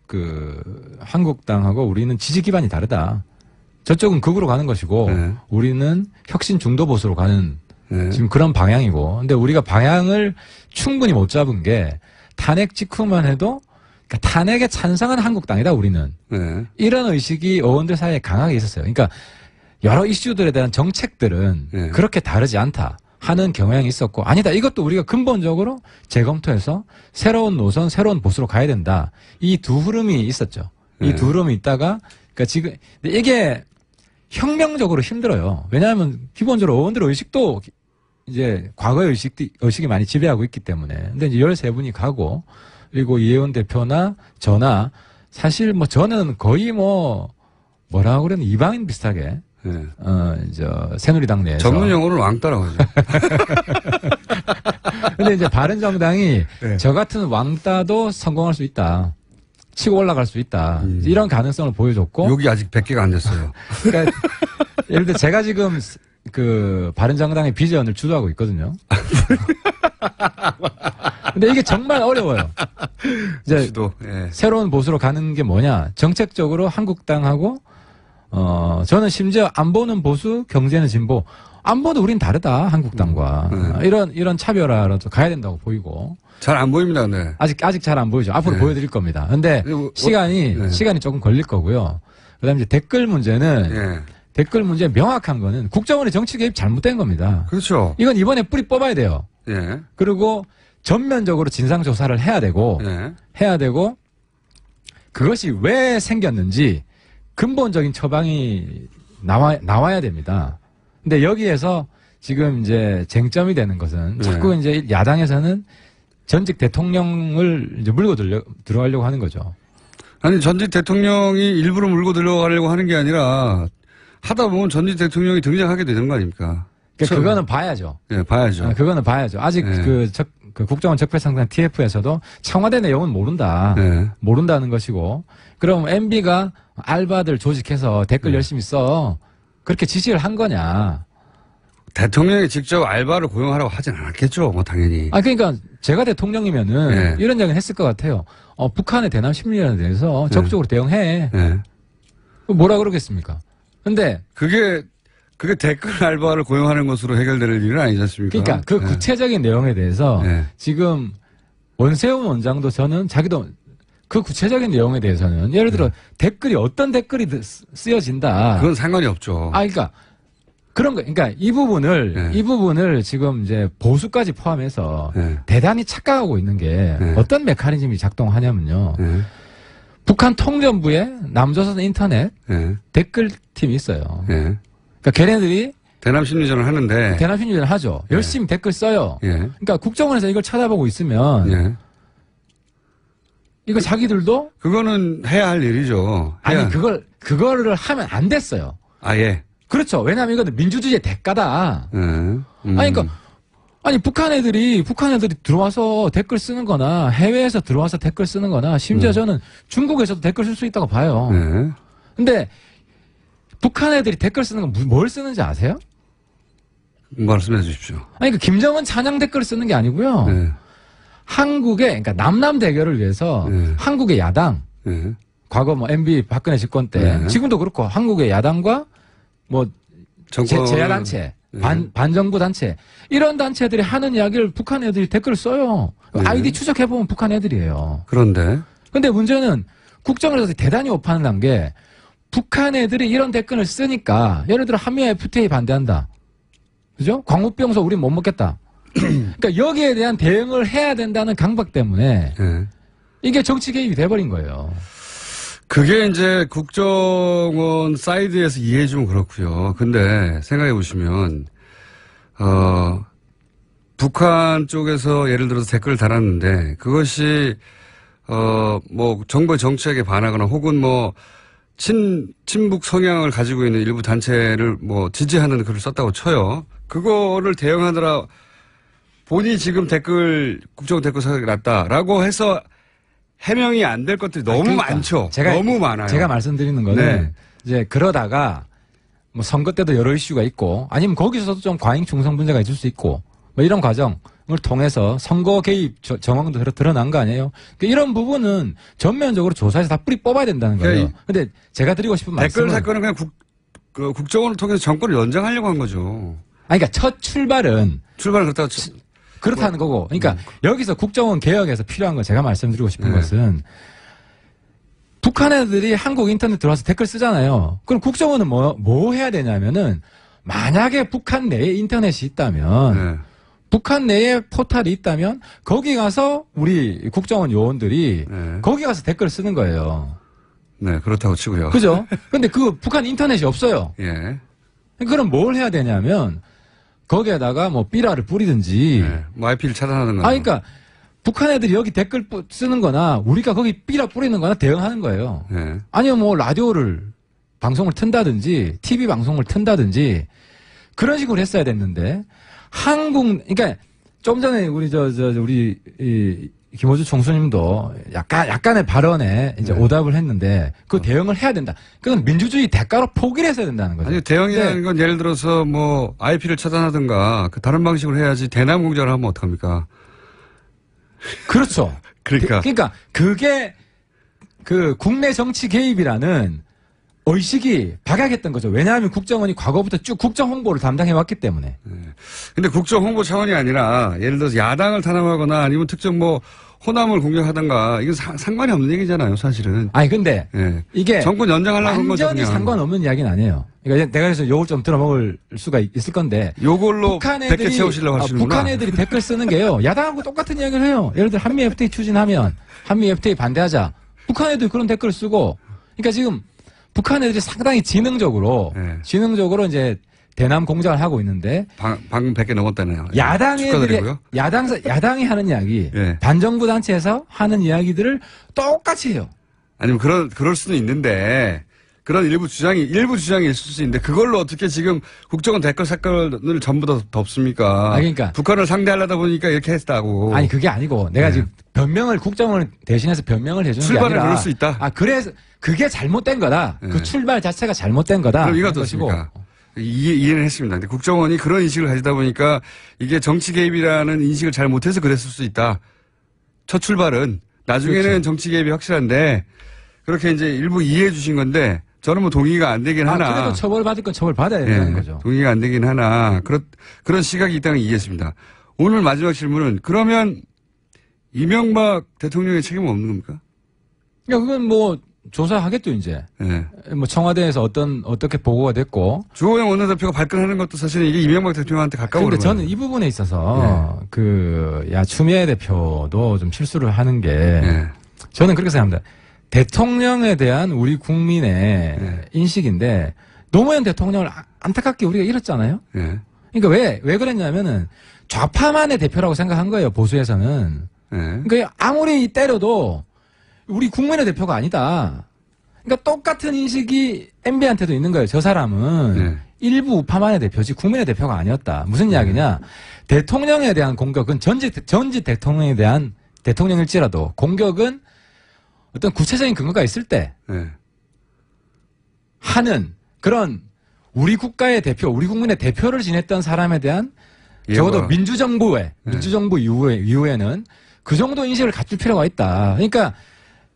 한국당하고 우리는 지지 기반이 다르다. 저쪽은 극으로 가는 것이고 네. 우리는 혁신 중도 보수로 가는 네. 지금 그런 방향이고. 근데 우리가 방향을 충분히 못 잡은 게 탄핵 직후만 해도 그러니까 탄핵에 찬성한 한국당이다 우리는. 네. 이런 의식이 의원들 사이에 강하게 있었어요. 그러니까 여러 이슈들에 대한 정책들은 네. 그렇게 다르지 않다 하는 경향이 있었고 아니다 이것도 우리가 근본적으로 재검토해서 새로운 노선 새로운 보수로 가야 된다. 이 두 흐름이 있었죠. 이 두 흐름이 있다가 그러니까 지금 이게 혁명적으로 힘들어요. 왜냐하면 기본적으로 의원들의 의식도 이제 과거의 의식이 많이 지배하고 있기 때문에. 근데 이제 13분이 가고 그리고 이혜원 대표나 저나 사실 뭐 저는 거의 뭐라고 그러는 이방인 비슷하게 네. 새누리당 내에서 전문 용어를 왕따라고 하죠. 근데 이제 바른정당이 네. 저 같은 왕따도 성공할 수 있다. 치고 올라갈 수 있다. 이런 가능성을 보여줬고. 여기 아직 100개가 안 됐어요. 그러니까 예를 들어 제가 지금 바른정당의 비전을 주도하고 있거든요. 근데 이게 정말 어려워요. 이제 예. 새로운 보수로 가는 게 뭐냐. 정책적으로 한국당하고 저는 심지어 안보는 보수, 경제는 진보. 안보도 우린 다르다. 한국당과. 이런 차별화라도 가야 된다고 보이고. 잘 안 보입니다, 네. 아직 잘 안 보이죠. 앞으로 보여드릴 겁니다. 근데 시간이 조금 걸릴 거고요. 그 다음에 이제 댓글 문제는 댓글 문제 명확한 거는 국정원의 정치 개입 잘못된 겁니다. 그렇죠. 이건 이번에 뿌리 뽑아야 돼요. 예. 그리고 전면적으로 진상조사를 해야 되고, 그것이 왜 생겼는지 근본적인 처방이 나와야 됩니다. 근데 여기에서 지금 이제 쟁점이 되는 것은 자꾸 이제 야당에서는 전직 대통령을 이제 물고 들어가려고 하는 거죠. 아니, 전직 대통령이 일부러 물고 들어가려고 하는 게 아니라 하다 보면 전직 대통령이 등장하게 되는 거 아닙니까? 그러니까 그거는 봐야죠. 네, 봐야죠. 그거는 봐야죠. 아직 그 국정원 적폐상당 TF에서도 청와대 내용은 모른다. 모른다는 것이고. 그럼 MB가 알바들 조직해서 댓글 열심히 써. 그렇게 지시를 한 거냐. 대통령이 직접 알바를 고용하라고 하진 않았겠죠, 뭐, 당연히. 그러니까 제가 대통령이면은 이런 이야기는 했을 것 같아요. 북한의 대남 심리전에 대해서 적극적으로 대응해. 뭐라 그러겠습니까? 근데. 그게 댓글 알바를 고용하는 것으로 해결될 일은 아니지 않습니까? 그러니까 그 구체적인 내용에 대해서 지금 원세훈 원장도 저는 자기도 그 구체적인 내용에 대해서는 예를 들어 어떤 댓글이 쓰여진다. 그건 상관이 없죠. 그러니까 그런 거, 그러니까 이 부분을 지금 이제 보수까지 포함해서 대단히 착각하고 있는 게 어떤 메커니즘이 작동하냐면요. 북한 통전부에 남조선 인터넷 댓글팀이 있어요. 그러니까 걔네들이 대남 심리전을 하는데 대남 심리전을 하죠. 열심히 댓글 써요. 그러니까 국정원에서 이걸 찾아보고 있으면 이거 자기들도 그거는 해야 할 일이죠. 아니 그거를 하면 안 됐어요. 예. 그렇죠. 왜냐하면 이건 민주주의의 대가다. 그러니까 북한 애들이 들어와서 댓글 쓰는 거나 해외에서 들어와서 댓글 쓰는 거나 심지어 저는 중국에서도 댓글 쓸 수 있다고 봐요. 근데 북한 애들이 댓글 쓰는 건 뭘 쓰는지 아세요? 말씀해 주십시오. 그 김정은 찬양 댓글을 쓰는 게 아니고요. 그러니까 남남 대결을 위해서 한국의 야당, 과거 MB 박근혜 집권 때, 지금도 그렇고 한국의 야당과 제야단체, 반정부 단체, 이런 단체들이 하는 이야기를 북한 애들이 댓글을 써요. 아이디 추적해보면 북한 애들이에요. 근데 문제는 국정에서 대단히 오판을 한 게 북한 애들이 이런 댓글을 쓰니까 예를 들어 한미 FTA 반대한다. 그죠? 광우병서 우린 못 먹겠다. 그러니까 여기에 대한 대응을 해야 된다는 강박 때문에 이게 정치 개입이 돼버린 거예요. 그게 이제 국정원 사이드에서 이해해주면 그렇고요. 근데 생각해 보시면 북한 쪽에서 예를 들어서 댓글을 달았는데 그것이 뭐 정부의 정책에 반하거나 혹은 뭐 친북 성향을 가지고 있는 일부 단체를 뭐 지지하는 글을 썼다고 쳐요. 그거를 대응하느라 본인이 지금 국정 댓글 사격이 났다라고 해서 해명이 안 될 것들이 너무 그러니까 많죠. 너무 많아요. 제가 말씀드리는 거는 네. 이제 그러다가 뭐 선거 때도 여러 이슈가 있고 아니면 거기서도 좀 과잉 충성 문제가 있을 수 있고 뭐 이런 과정을 통해서 선거 개입 정황도 드러난 거 아니에요? 그러니까 이런 부분은 전면적으로 조사해서 다 뿌리 뽑아야 된다는 거예요. 근데 제가 드리고 싶은 말씀은 댓글 사건은 그냥 국정원을 통해서 정권을 연장하려고 한 거죠. 아니, 그러니까 첫 출발은 그렇다는 거고. 그러니까 여기서 국정원 개혁에서 필요한 건 제가 말씀드리고 싶은 것은 북한 애들이 한국 인터넷 들어와서 댓글 쓰잖아요. 그럼 국정원은 뭐 해야 되냐면은 만약에 북한 내에 인터넷이 있다면 북한 내에 포탈이 있다면 거기 가서 우리 국정원 요원들이 거기 가서 댓글 쓰는 거예요. 네, 그렇다고 치고요. 그죠? 근데 그 북한 인터넷이 없어요. 예. 그럼 뭘 해야 되냐면 거기에다가 뭐 삐라를 뿌리든지. 뭐 IP를 차단하는 거. 그러니까 북한 애들이 여기 댓글 쓰는 거나 우리가 거기 삐라 뿌리는 거나 대응하는 거예요. 아니면 뭐 라디오를 방송을 튼다든지 TV 방송을 튼다든지 그런 식으로 했어야 됐는데 그러니까 좀 전에 우리 우리 김호주 총수님도 약간의 발언에 이제 오답을 했는데 그 대응을 해야 된다. 그건 민주주의 대가로 포기를 했어야 된다는 거죠. 아니, 대응이라는 건 예를 들어서 뭐 IP를 차단하든가 다른 방식으로 해야지 대남 공작을 하면 어떡합니까? 그렇죠. 그러니까 그게 그 국내 정치 개입이라는 의식이 박약했던 거죠. 왜냐하면 국정원이 과거부터 쭉 국정 홍보를 담당해왔기 때문에. 근데 국정 홍보 차원이 아니라 예를 들어서 야당을 탄압하거나 아니면 특정 뭐 호남을 공격하든가 이건 상관이 없는 얘기잖아요, 사실은. 아니 근데 이게 정권 연장하려고 한 거죠. 완전히 상관없는 이야기는 아니에요. 그러니까 내가 그래서 욕을 좀 들어먹을 수가 있을 건데 요걸로 100개 채우시려고 하시는구나. 북한 애들이 댓글 쓰는 게요. 야당하고 똑같은 이야기를 해요. 예를 들어 한미 FTA 추진하면 한미 FTA 반대하자. 북한 애들이 그런 댓글을 쓰고 그러니까 지금 북한 애들이 상당히 지능적으로 이제 대남 공작을 하고 있는데 방금 100개 넘었다네요. 야당이 하는 이야기, 반정부 단체에서 하는 이야기들을 똑같이 해요. 아니면 그럴 수도 있는데 그런 일부 주장이 있을 수 있는데 그걸로 어떻게 지금 국정원 댓글 사건을 전부 다 덮습니까? 그러니까 북한을 상대하려다 보니까 이렇게 했다고. 아니 그게 아니고 내가 지금 국정원을 대신해서 변명을 해주는 게 아니라 출발을 그럴 수 있다. 그래서 그게 잘못된 거다. 그 출발 자체가 잘못된 거다. 그럼 이거 어떻습니까? 이해는 했습니다. 근데 국정원이 그런 인식을 가지다 보니까 이게 정치 개입이라는 인식을 잘 못해서 그랬을 수 있다. 첫 출발은. 나중에는 그렇죠. 정치 개입이 확실한데 그렇게 이제 일부 이해해 주신 건데 저는 뭐 동의가 안 되긴 하나. 그래도 처벌받을 건 처벌받아야 된다는 거죠. 동의가 안 되긴 하나. 그런 시각이 있다는 걸 이해했습니다. 오늘 마지막 질문은 그러면 이명박 대통령의 책임은 없는 겁니까? 그건 뭐 조사하겠죠 이제. 뭐 청와대에서 어떻게 보고가 됐고. 주호영 원내대표가 발끈하는 것도 사실은 이게 이명박 대통령한테 가까워. 그런데 저는 이 부분에 있어서 추미애 대표도 좀 실수를 하는 게 저는 그렇게 생각합니다. 대통령에 대한 우리 국민의 인식인데 노무현 대통령을 안타깝게 우리가 잃었잖아요. 그러니까 왜 그랬냐면은 좌파만의 대표라고 생각한 거예요 보수에서는. 그러니까 아무리 때려도 우리 국민의 대표가 아니다. 그러니까 똑같은 인식이 MB한테도 있는 거예요. 저 사람은 일부 우파만의 대표지 국민의 대표가 아니었다. 무슨 이야기냐? 대통령에 대한 공격은 전직 대통령에 대한 대통령일지라도 공격은 어떤 구체적인 근거가 있을 때 하는 그런 우리 국가의 대표, 우리 국민의 대표를 지냈던 사람에 대한 적어도 민주정부 이후에는 그 정도 인식을 갖출 필요가 있다. 그러니까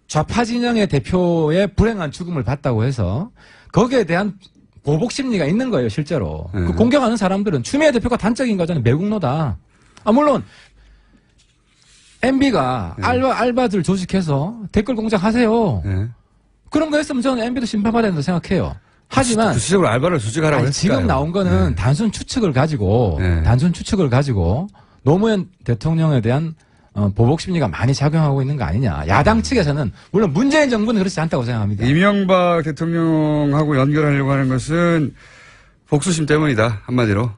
좌파 진영의 대표의 불행한 죽음을 봤다고 해서 거기에 대한 보복 심리가 있는 거예요, 실제로. 그 공격하는 사람들은 추미애 대표가 단적인 거잖아요. 매국노다. 물론 MB가 알바들 조직해서 댓글 공작하세요. 그런 거 했으면 저는 MB도 심판받아야 된다고 생각해요. 하지만 구체적으로 알바를 조직하라고 했을까요? 지금 나온 거는 단순 추측을 가지고 노무현 대통령에 대한 보복 심리가 많이 작용하고 있는 거 아니냐. 야당 측에서는 물론 문재인 정부는 그렇지 않다고 생각합니다. 이명박 대통령하고 연결하려고 하는 것은 복수심 때문이다. 한마디로.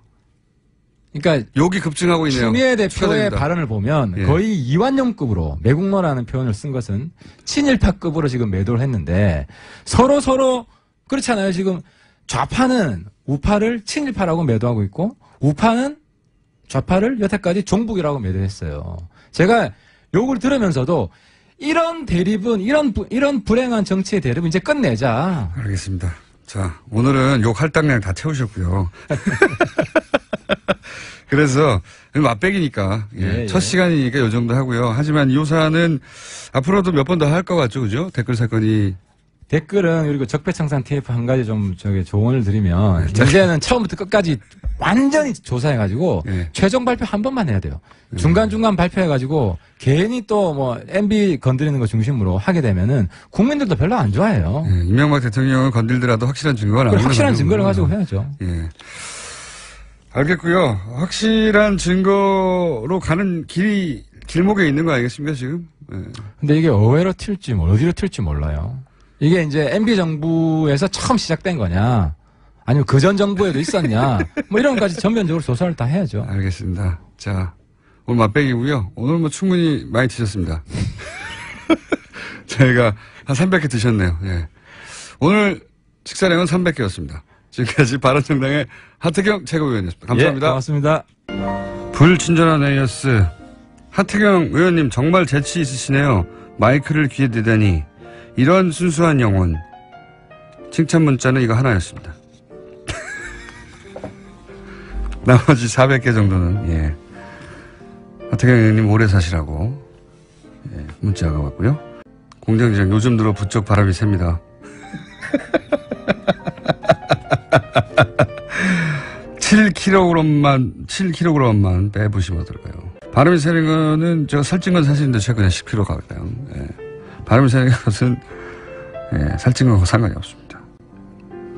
그러니까 욕이 급증하고 있네요. 추미애 대표의 축하드립니다. 발언을 보면 거의 이완용급으로 매국노라는 표현을 쓴 것은 친일파급으로 지금 매도를 했는데 서로 그렇잖아요. 지금 좌파는 우파를 친일파라고 매도하고 있고 우파는 좌파를 여태까지 종북이라고 매도했어요. 제가 욕을 들으면서도 이런 대립은 이런 불행한 정치의 대립은 이제 끝내자. 알겠습니다. 자, 오늘은 욕 할당량 다 채우셨고요. 그래서 맛배기니까 첫 시간이니까 요 정도 하고요. 하지만 이 요사는 앞으로도 몇 번 더 할 것 같죠, 그죠? 댓글 사건이. 댓글은 그리고 적폐청산 TF 한 가지 좀 조언을 드리면 이제는 처음부터 끝까지 완전히 조사해가지고 최종 발표 한 번만 해야 돼요. 중간중간 발표해가지고 괜히 또 뭐 MB 건드리는 거 중심으로 하게 되면은 국민들도 별로 안 좋아해요. 이명박 대통령을 건들더라도 확실한 증거가 나오는 확실한 증거를 가지고 해야죠. 예. 알겠고요. 확실한 증거로 가는 길목에 있는 거 아니겠습니까, 지금? 예. 근데 이게 어디로 튈지 몰라요. 이게 이제 MB 정부에서 처음 시작된 거냐, 아니면 그전 정부에도 있었냐, 뭐 이런 것까지 전면적으로 조사를 다 해야죠. 알겠습니다. 자, 오늘 맛배기고요. 오늘 뭐 충분히 많이 드셨습니다. 저희가 한 300개 드셨네요. 예. 오늘 식사량은 300개였습니다. 지금까지 바른정당의 하태경 최고위원이었습니다. 감사합니다. 예, 고맙습니다. 불친절한 에이어스. 하태경 의원님 정말 재치 있으시네요. 마이크를 귀에 대다니. 이런 순수한 영혼. 칭찬 문자는 이거 하나였습니다. 나머지 400개 정도는, 예. 하태경 의원님 오래 사시라고, 예, 문자가 왔고요. 공장장 요즘 들어 부쩍 바람이 셉니다. 7kg만 빼보시면 어떨까요? 바람이 새는 거는 제가 살찐 건 사실인데 최근에 10kg 가까요. 예. 바람이 새는 것은 예, 살찐 거하고 상관이 없습니다.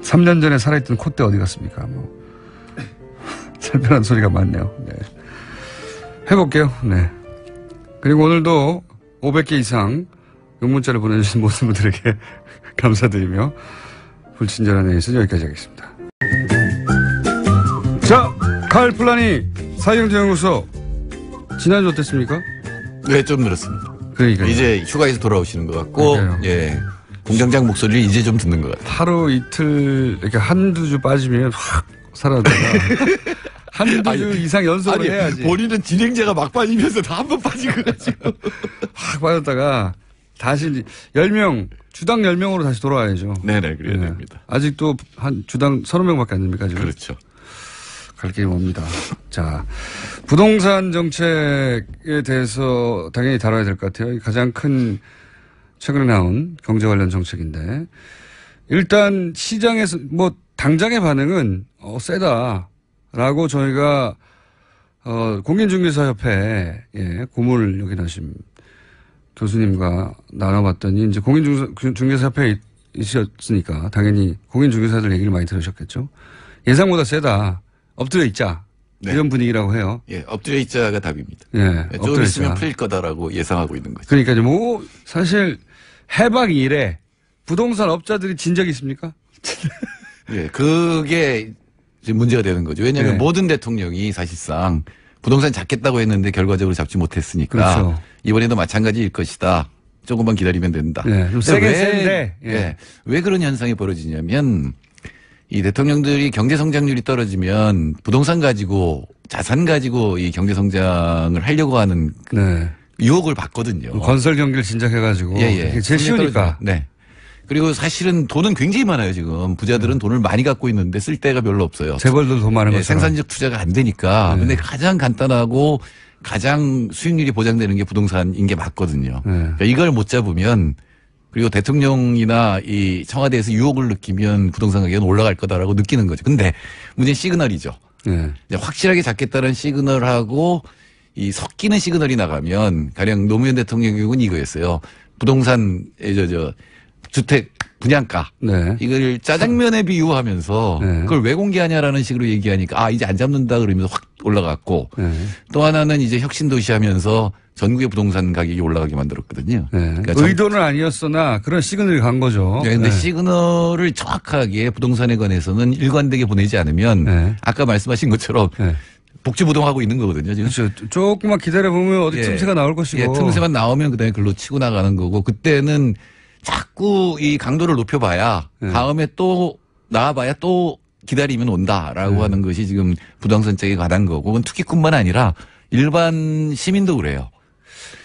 3년 전에 살아있던 콧대 어디 갔습니까? 뭐 살펴난 소리가 많네요. 네. 해볼게요. 네. 그리고 오늘도 500개 이상 문자를 보내주신 모든 분들에게 감사드리며 불친절한 에이스 여기까지 하겠습니다. 자, 카일 플라니 사회경제연구소 지난주 어땠습니까? 네, 좀 늘었습니다. 그러니까 이제 휴가에서 돌아오시는 것 같고, 예, 공장장 목소리를 이제 좀 듣는 것 같아요. 하루 이틀 이렇게 한두 주 빠지면 확 사라졌다가 한두 주 이상 연속을 해야지. 본인은 진행자가 막 빠지면서 다 한 번 빠진 것 같아요. 확 빠졌다가 다시 10명, 주당 10명으로 다시 돌아와야죠. 네네, 그래야 됩니다. 아직도 한 주당 30명밖에 안 됩니까, 지금? 그렇죠. 갈 길이 멉니다. 자, 부동산 정책에 대해서 당연히 다뤄야 될 것 같아요. 가장 큰 최근에 나온 경제 관련 정책인데 일단 시장에서 뭐 당장의 반응은 세다라고 저희가 공인중개사협회 고문을 역임하신 교수님과 나눠봤더니 이제 공인중개사협회에 있으셨으니까 당연히 공인중개사들 얘기를 많이 들으셨겠죠. 예상보다 세다. 엎드려 있자. 네. 이런 분위기라고 해요. 예, 엎드려 있자가 답입니다. 예, 좀 있으면 풀릴 거다라고 예상하고 있는 거죠. 그러니까 뭐 사실 해방 이래 부동산 업자들이 진 적이 있습니까? 예, 그게 지금 문제가 되는 거죠. 왜냐하면 모든 대통령이 사실상 부동산 잡겠다고 했는데 결과적으로 잡지 못했으니까 그렇죠. 이번에도 마찬가지일 것이다. 조금만 기다리면 된다. 네, 좀 세긴 센데. 왜 그런 현상이 벌어지냐면 이 대통령들이 경제 성장률이 떨어지면 부동산 가지고 자산 가지고 이 경제 성장을 하려고 하는 유혹을 받거든요. 건설 경기를 진작해가지고. 이게 제일 쉬우니까. 네. 그리고 사실은 돈은 굉장히 많아요, 지금. 부자들은 돈을 많이 갖고 있는데 쓸 데가 별로 없어요. 재벌도 돈 많은 것처럼. 생산적 투자가 안 되니까. 근데 가장 간단하고 가장 수익률이 보장되는 게 부동산인 게 맞거든요. 그러니까 이걸 못 잡으면 그리고 대통령이나 이 청와대에서 유혹을 느끼면 부동산 가격은 올라갈 거다라고 느끼는 거죠. 근데 문제는 시그널이죠. 확실하게 잡겠다는 시그널하고 이 섞이는 시그널이 나가면 가령 노무현 대통령 경우는 이거였어요. 부동산 주택 분양가 이걸 짜장면에 비유하면서 그걸 왜 공개하냐라는 식으로 얘기하니까 이제 안 잡는다 그러면서 확 올라갔고 또 하나는 이제 혁신도시 하면서 전국의 부동산 가격이 올라가게 만들었거든요. 그러니까 의도는 아니었으나 그런 시그널이 간 거죠. 그런데 시그널을 정확하게 부동산에 관해서는 일관되게 보내지 않으면 아까 말씀하신 것처럼 복지부동하고 있는 거거든요, 지금. 그렇죠. 조금만 기다려보면 어디 틈새가 나올 것이고. 예, 틈새만 나오면 그다음에 글로 치고 나가는 거고, 그때는 자꾸 이 강도를 높여봐야 다음에 또 나와봐야 또 기다리면 온다라고 하는 것이 지금 부동산 쪽에 가단 거고, 그건 투기꾼만 아니라 일반 시민도 그래요.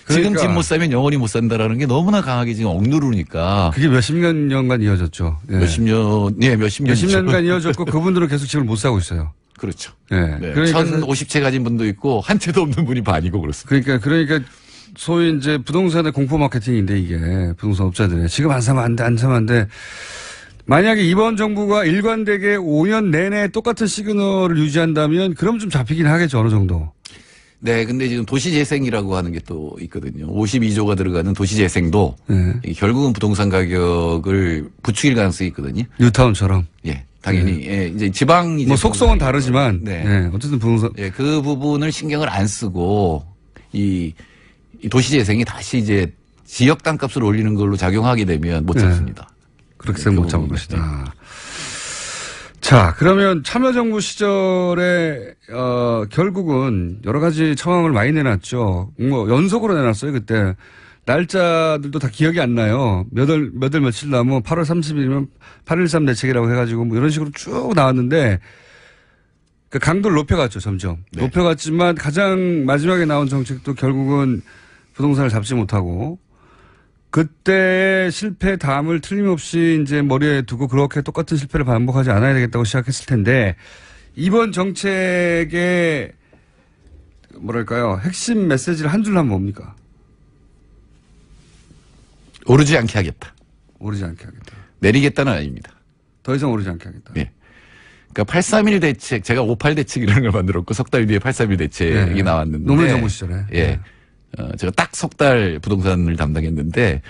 지금 그러니까 집 못 사면 영원히 못 산다라는 게 너무나 강하게 지금 억누르니까. 그게 몇십 년간 이어졌죠. 예. 몇십 년간 이어졌고 그분들은 계속 집을 못 사고 있어요. 그렇죠. 예. 네. 그러니까 1,050채 가진 분도 있고 한 채도 없는 분이 반이고 그렇습니다. 그러니까 소위 이제 부동산의 공포 마케팅인데 이게 부동산 업자들의 지금 안 사면 안 돼, 안 사면 안 돼. 만약에 이번 정부가 일관되게 5년 내내 똑같은 시그널을 유지한다면 그럼 좀 잡히긴 하겠죠, 어느 정도. 네, 근데 지금 도시재생이라고 하는 게 또 있거든요. 52조가 들어가는 도시재생도 결국은 부동산 가격을 부추길 가능성이 있거든요. 뉴타운처럼. 예, 당연히. 예, 이제 지방 뭐 속성은 다르지만, 네, 어쨌든 부동산. 예, 그 부분을 신경을 안 쓰고 이 도시재생이 다시 이제 지역 땅값을 올리는 걸로 작용하게 되면 못 잡습니다. 그렇게 못 잡을 것이다. 자, 그러면 참여정부 시절에, 결국은 여러 가지 처방을 많이 내놨죠. 뭐, 연속으로 내놨어요, 그때. 날짜들도 다 기억이 안 나요. 몇 월 며칠 나면 8월 30일이면 8.13 대책이라고 해가지고 뭐 이런 식으로 쭉 나왔는데, 그 강도를 높여갔죠, 점점. 네. 높여갔지만 가장 마지막에 나온 정책도 결국은 부동산을 잡지 못하고, 그때의 실패 담을 틀림없이 이제 머리에 두고 그렇게 똑같은 실패를 반복하지 않아야 되겠다고 시작했을 텐데, 이번 정책의 뭐랄까요, 핵심 메시지를 한 줄로 하면 뭡니까? 오르지 않게 하겠다. 오르지 않게 하겠다. 내리겠다는 아닙니다. 더 이상 오르지 않게 하겠다. 예. 그러니까 831 대책, 제가 58 대책이라는 걸 만들었고 석 달 뒤에 831 대책이 나왔는데. 노무현 정부 시절에. 예. 제가 딱 석 달 부동산을 담당했는데,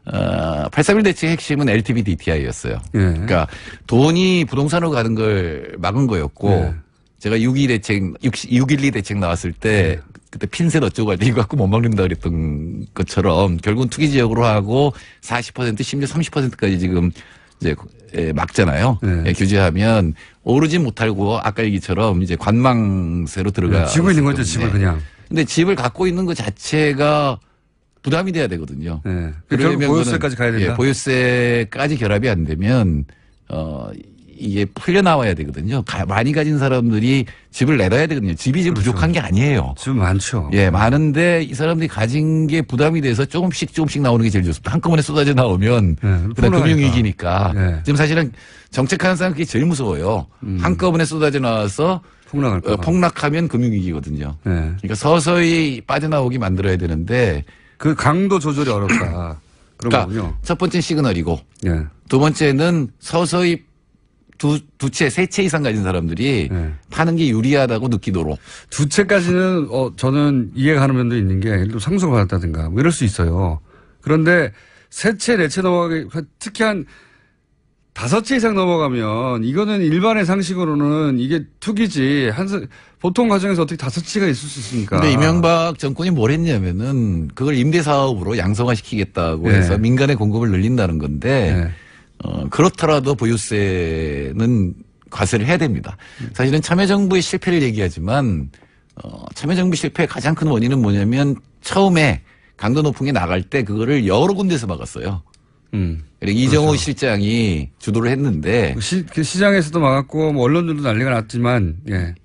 831 대책의 핵심은 LTV DTI였어요. 그러니까 돈이 부동산으로 가는 걸 막은 거였고, 제가 612 대책 나왔을 때, 그때 핀셋 어쩌고 할 때 이거 갖고 못 막는다 그랬던 것처럼 결국은 투기 지역으로 하고 40% 심지어 30%까지 지금 이제 막잖아요. 규제하면 오르지 못하고 아까 얘기처럼 이제 관망세로 들어가. 지고 있는 거죠, 집을 그냥. 근데 집을 갖고 있는 것 자체가 부담이 돼야 되거든요. 결국 보유세까지 가야 된다. 예, 보유세까지 결합이 안 되면 이게 풀려 나와야 되거든요. 많이 가진 사람들이 집을 내놔야 되거든요. 집이 지금 부족한 게 아니에요. 집 많죠. 예, 많은데 이 사람들이 가진 게 부담이 돼서 조금씩 나오는 게 제일 좋습니다. 한꺼번에 쏟아져 나오면 그다음 금융위기니까. 지금 사실은 정책하는 사람 그게 제일 무서워요. 한꺼번에 쏟아져 나와서 폭락하면 금융위기거든요. 그러니까 서서히 빠져나오게 만들어야 되는데 그 강도 조절이 어렵다. 그런 거군요. 첫 번째 시그널이고 두 번째는 서서히 두 채, 세 채 이상 가진 사람들이 파는 게 유리하다고 느끼도록. 두 채까지는 저는 이해가 가는 면도 있는 게 예를 들어 상속을 받았다든가 뭐 이럴 수 있어요. 그런데 세 채, 네 채 넘어가기 특히 한 5채 이상 넘어가면 이거는 일반의 상식으로는 이게 투기지. 보통 가정에서 어떻게 5채가 있을 수 있습니까? 근데 이명박 정권이 뭘 했냐면은 그걸 임대사업으로 양성화시키겠다고 해서 민간의 공급을 늘린다는 건데 그렇더라도 보유세는 과세를 해야 됩니다. 사실은 참여정부의 실패를 얘기하지만 참여정부 실패의 가장 큰 원인은 뭐냐면 처음에 강도 높은 게 나갈 때 그거를 여러 군데서 막았어요. 이정호 실장이 주도를 했는데 그 시장에서도 막았고 뭐 언론들도 난리가 났지만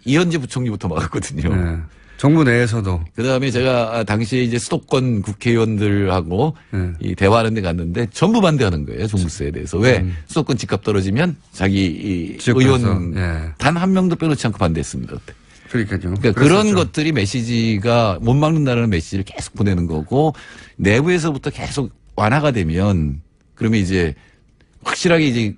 이현재 부총리부터 막았거든요. 정부 내에서도. 그다음에 제가 당시에 이제 수도권 국회의원들하고 이 대화하는 데 갔는데 전부 반대하는 거예요. 종부세에 대해서. 왜? 수도권 집값 떨어지면 자기 의원 단 한 명도 빼놓지 않고 반대했습니다. 그때. 그러니까요. 그러니까 그런 것들이 메시지가 못 막는다는 메시지를 계속 보내는 거고 내부에서부터 계속 완화가 되면 그러면 이제 확실하게 이제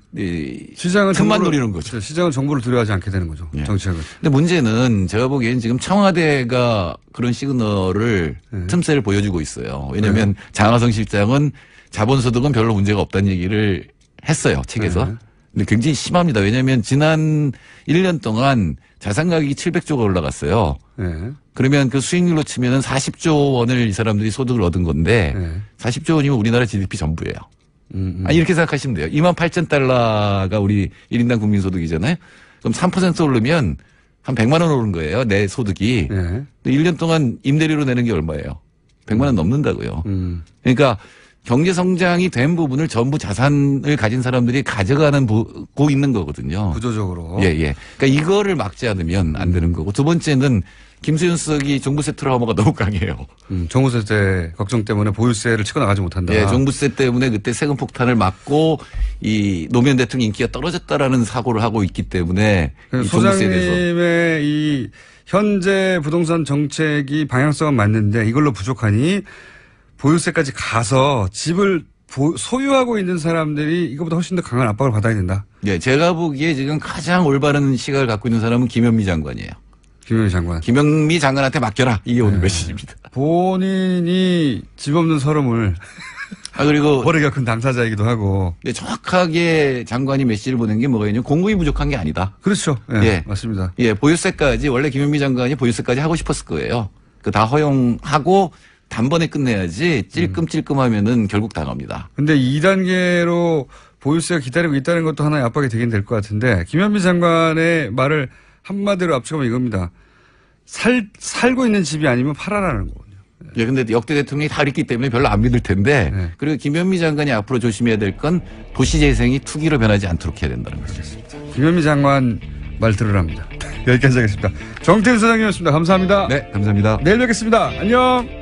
시장은 틈만 노리는 거죠. 시장은 정보를 두려워하지 않게 되는 거죠. 정책을. 근데 문제는 제가 보기엔 지금 청와대가 그런 시그널을 틈새를 보여주고 있어요. 왜냐하면 장하성 실장은 자본소득은 별로 문제가 없다는 얘기를 했어요. 책에서. 근데 굉장히 심합니다. 왜냐하면 지난 1년 동안 자산 가격이 700조가 올라갔어요. 그러면 그 수익률로 치면은 40조 원을 이 사람들이 소득을 얻은 건데 40조 원이면 우리나라 GDP 전부예요. 이렇게 생각하시면 돼요. 28,000달러가 우리 1인당 국민소득이잖아요. 그럼 3% 오르면 한 100만 원 오른 거예요. 내 소득이. 네. 근데 1년 동안 임대료로 내는 게 얼마예요? 100만 원 넘는다고요. 그러니까 경제 성장이 된 부분을 전부 자산을 가진 사람들이 가져가는 고 있는 거거든요. 구조적으로. 예, 예. 그러니까 이거를 막지 않으면 안 되는 거고. 두 번째는 김수현 수석이 종부세 트라우마가 너무 강해요. 종부세 걱정 때문에 보유세를 치고 나가지 못한다. 예, 종부세 때문에 그때 세금 폭탄을 맞고 이 노무현 대통령 인기가 떨어졌다라는 사고를 하고 있기 때문에 이 종부세에 대해서 소장님의 이 현재 부동산 정책이 방향성은 맞는데 이걸로 부족하니 보유세까지 가서 집을 소유하고 있는 사람들이 이것보다 훨씬 더 강한 압박을 받아야 된다. 예, 제가 보기에 지금 가장 올바른 시각을 갖고 있는 사람은 김현미 장관이에요. 김현미 장관. 김현미 장관한테 맡겨라. 이게 오늘 메시지입니다. 본인이 집 없는 서름을 그리고 오래 겪은 당사자이기도 하고. 네, 정확하게 장관이 메시지를 보낸 게 뭐가 있냐면 공급이 부족한 게 아니다. 그렇죠. 예, 예. 맞습니다. 예, 보유세까지 원래 김현미 장관이 보유세까지 하고 싶었을 거예요. 그 다 허용하고 단번에 끝내야지 찔끔찔끔하면은 결국 당합니다. 근데 2단계로 보유세가 기다리고 있다는 것도 하나의 압박이 되긴 될 것 같은데 김현미 장관의 말을 한마디로 압축하면 이겁니다. 살고 있는 집이 아니면 팔아라는 거거든요. 예, 근데 역대 대통령이 다 있기 때문에 별로 안 믿을 텐데 네. 그리고 김현미 장관이 앞으로 조심해야 될 건 도시재생이 투기로 변하지 않도록 해야 된다는 거죠. 김현미 장관 말 들으랍니다. 여기까지 하겠습니다. 정태훈 소장님이었습니다. 감사합니다. 네, 감사합니다. 내일 뵙겠습니다. 안녕.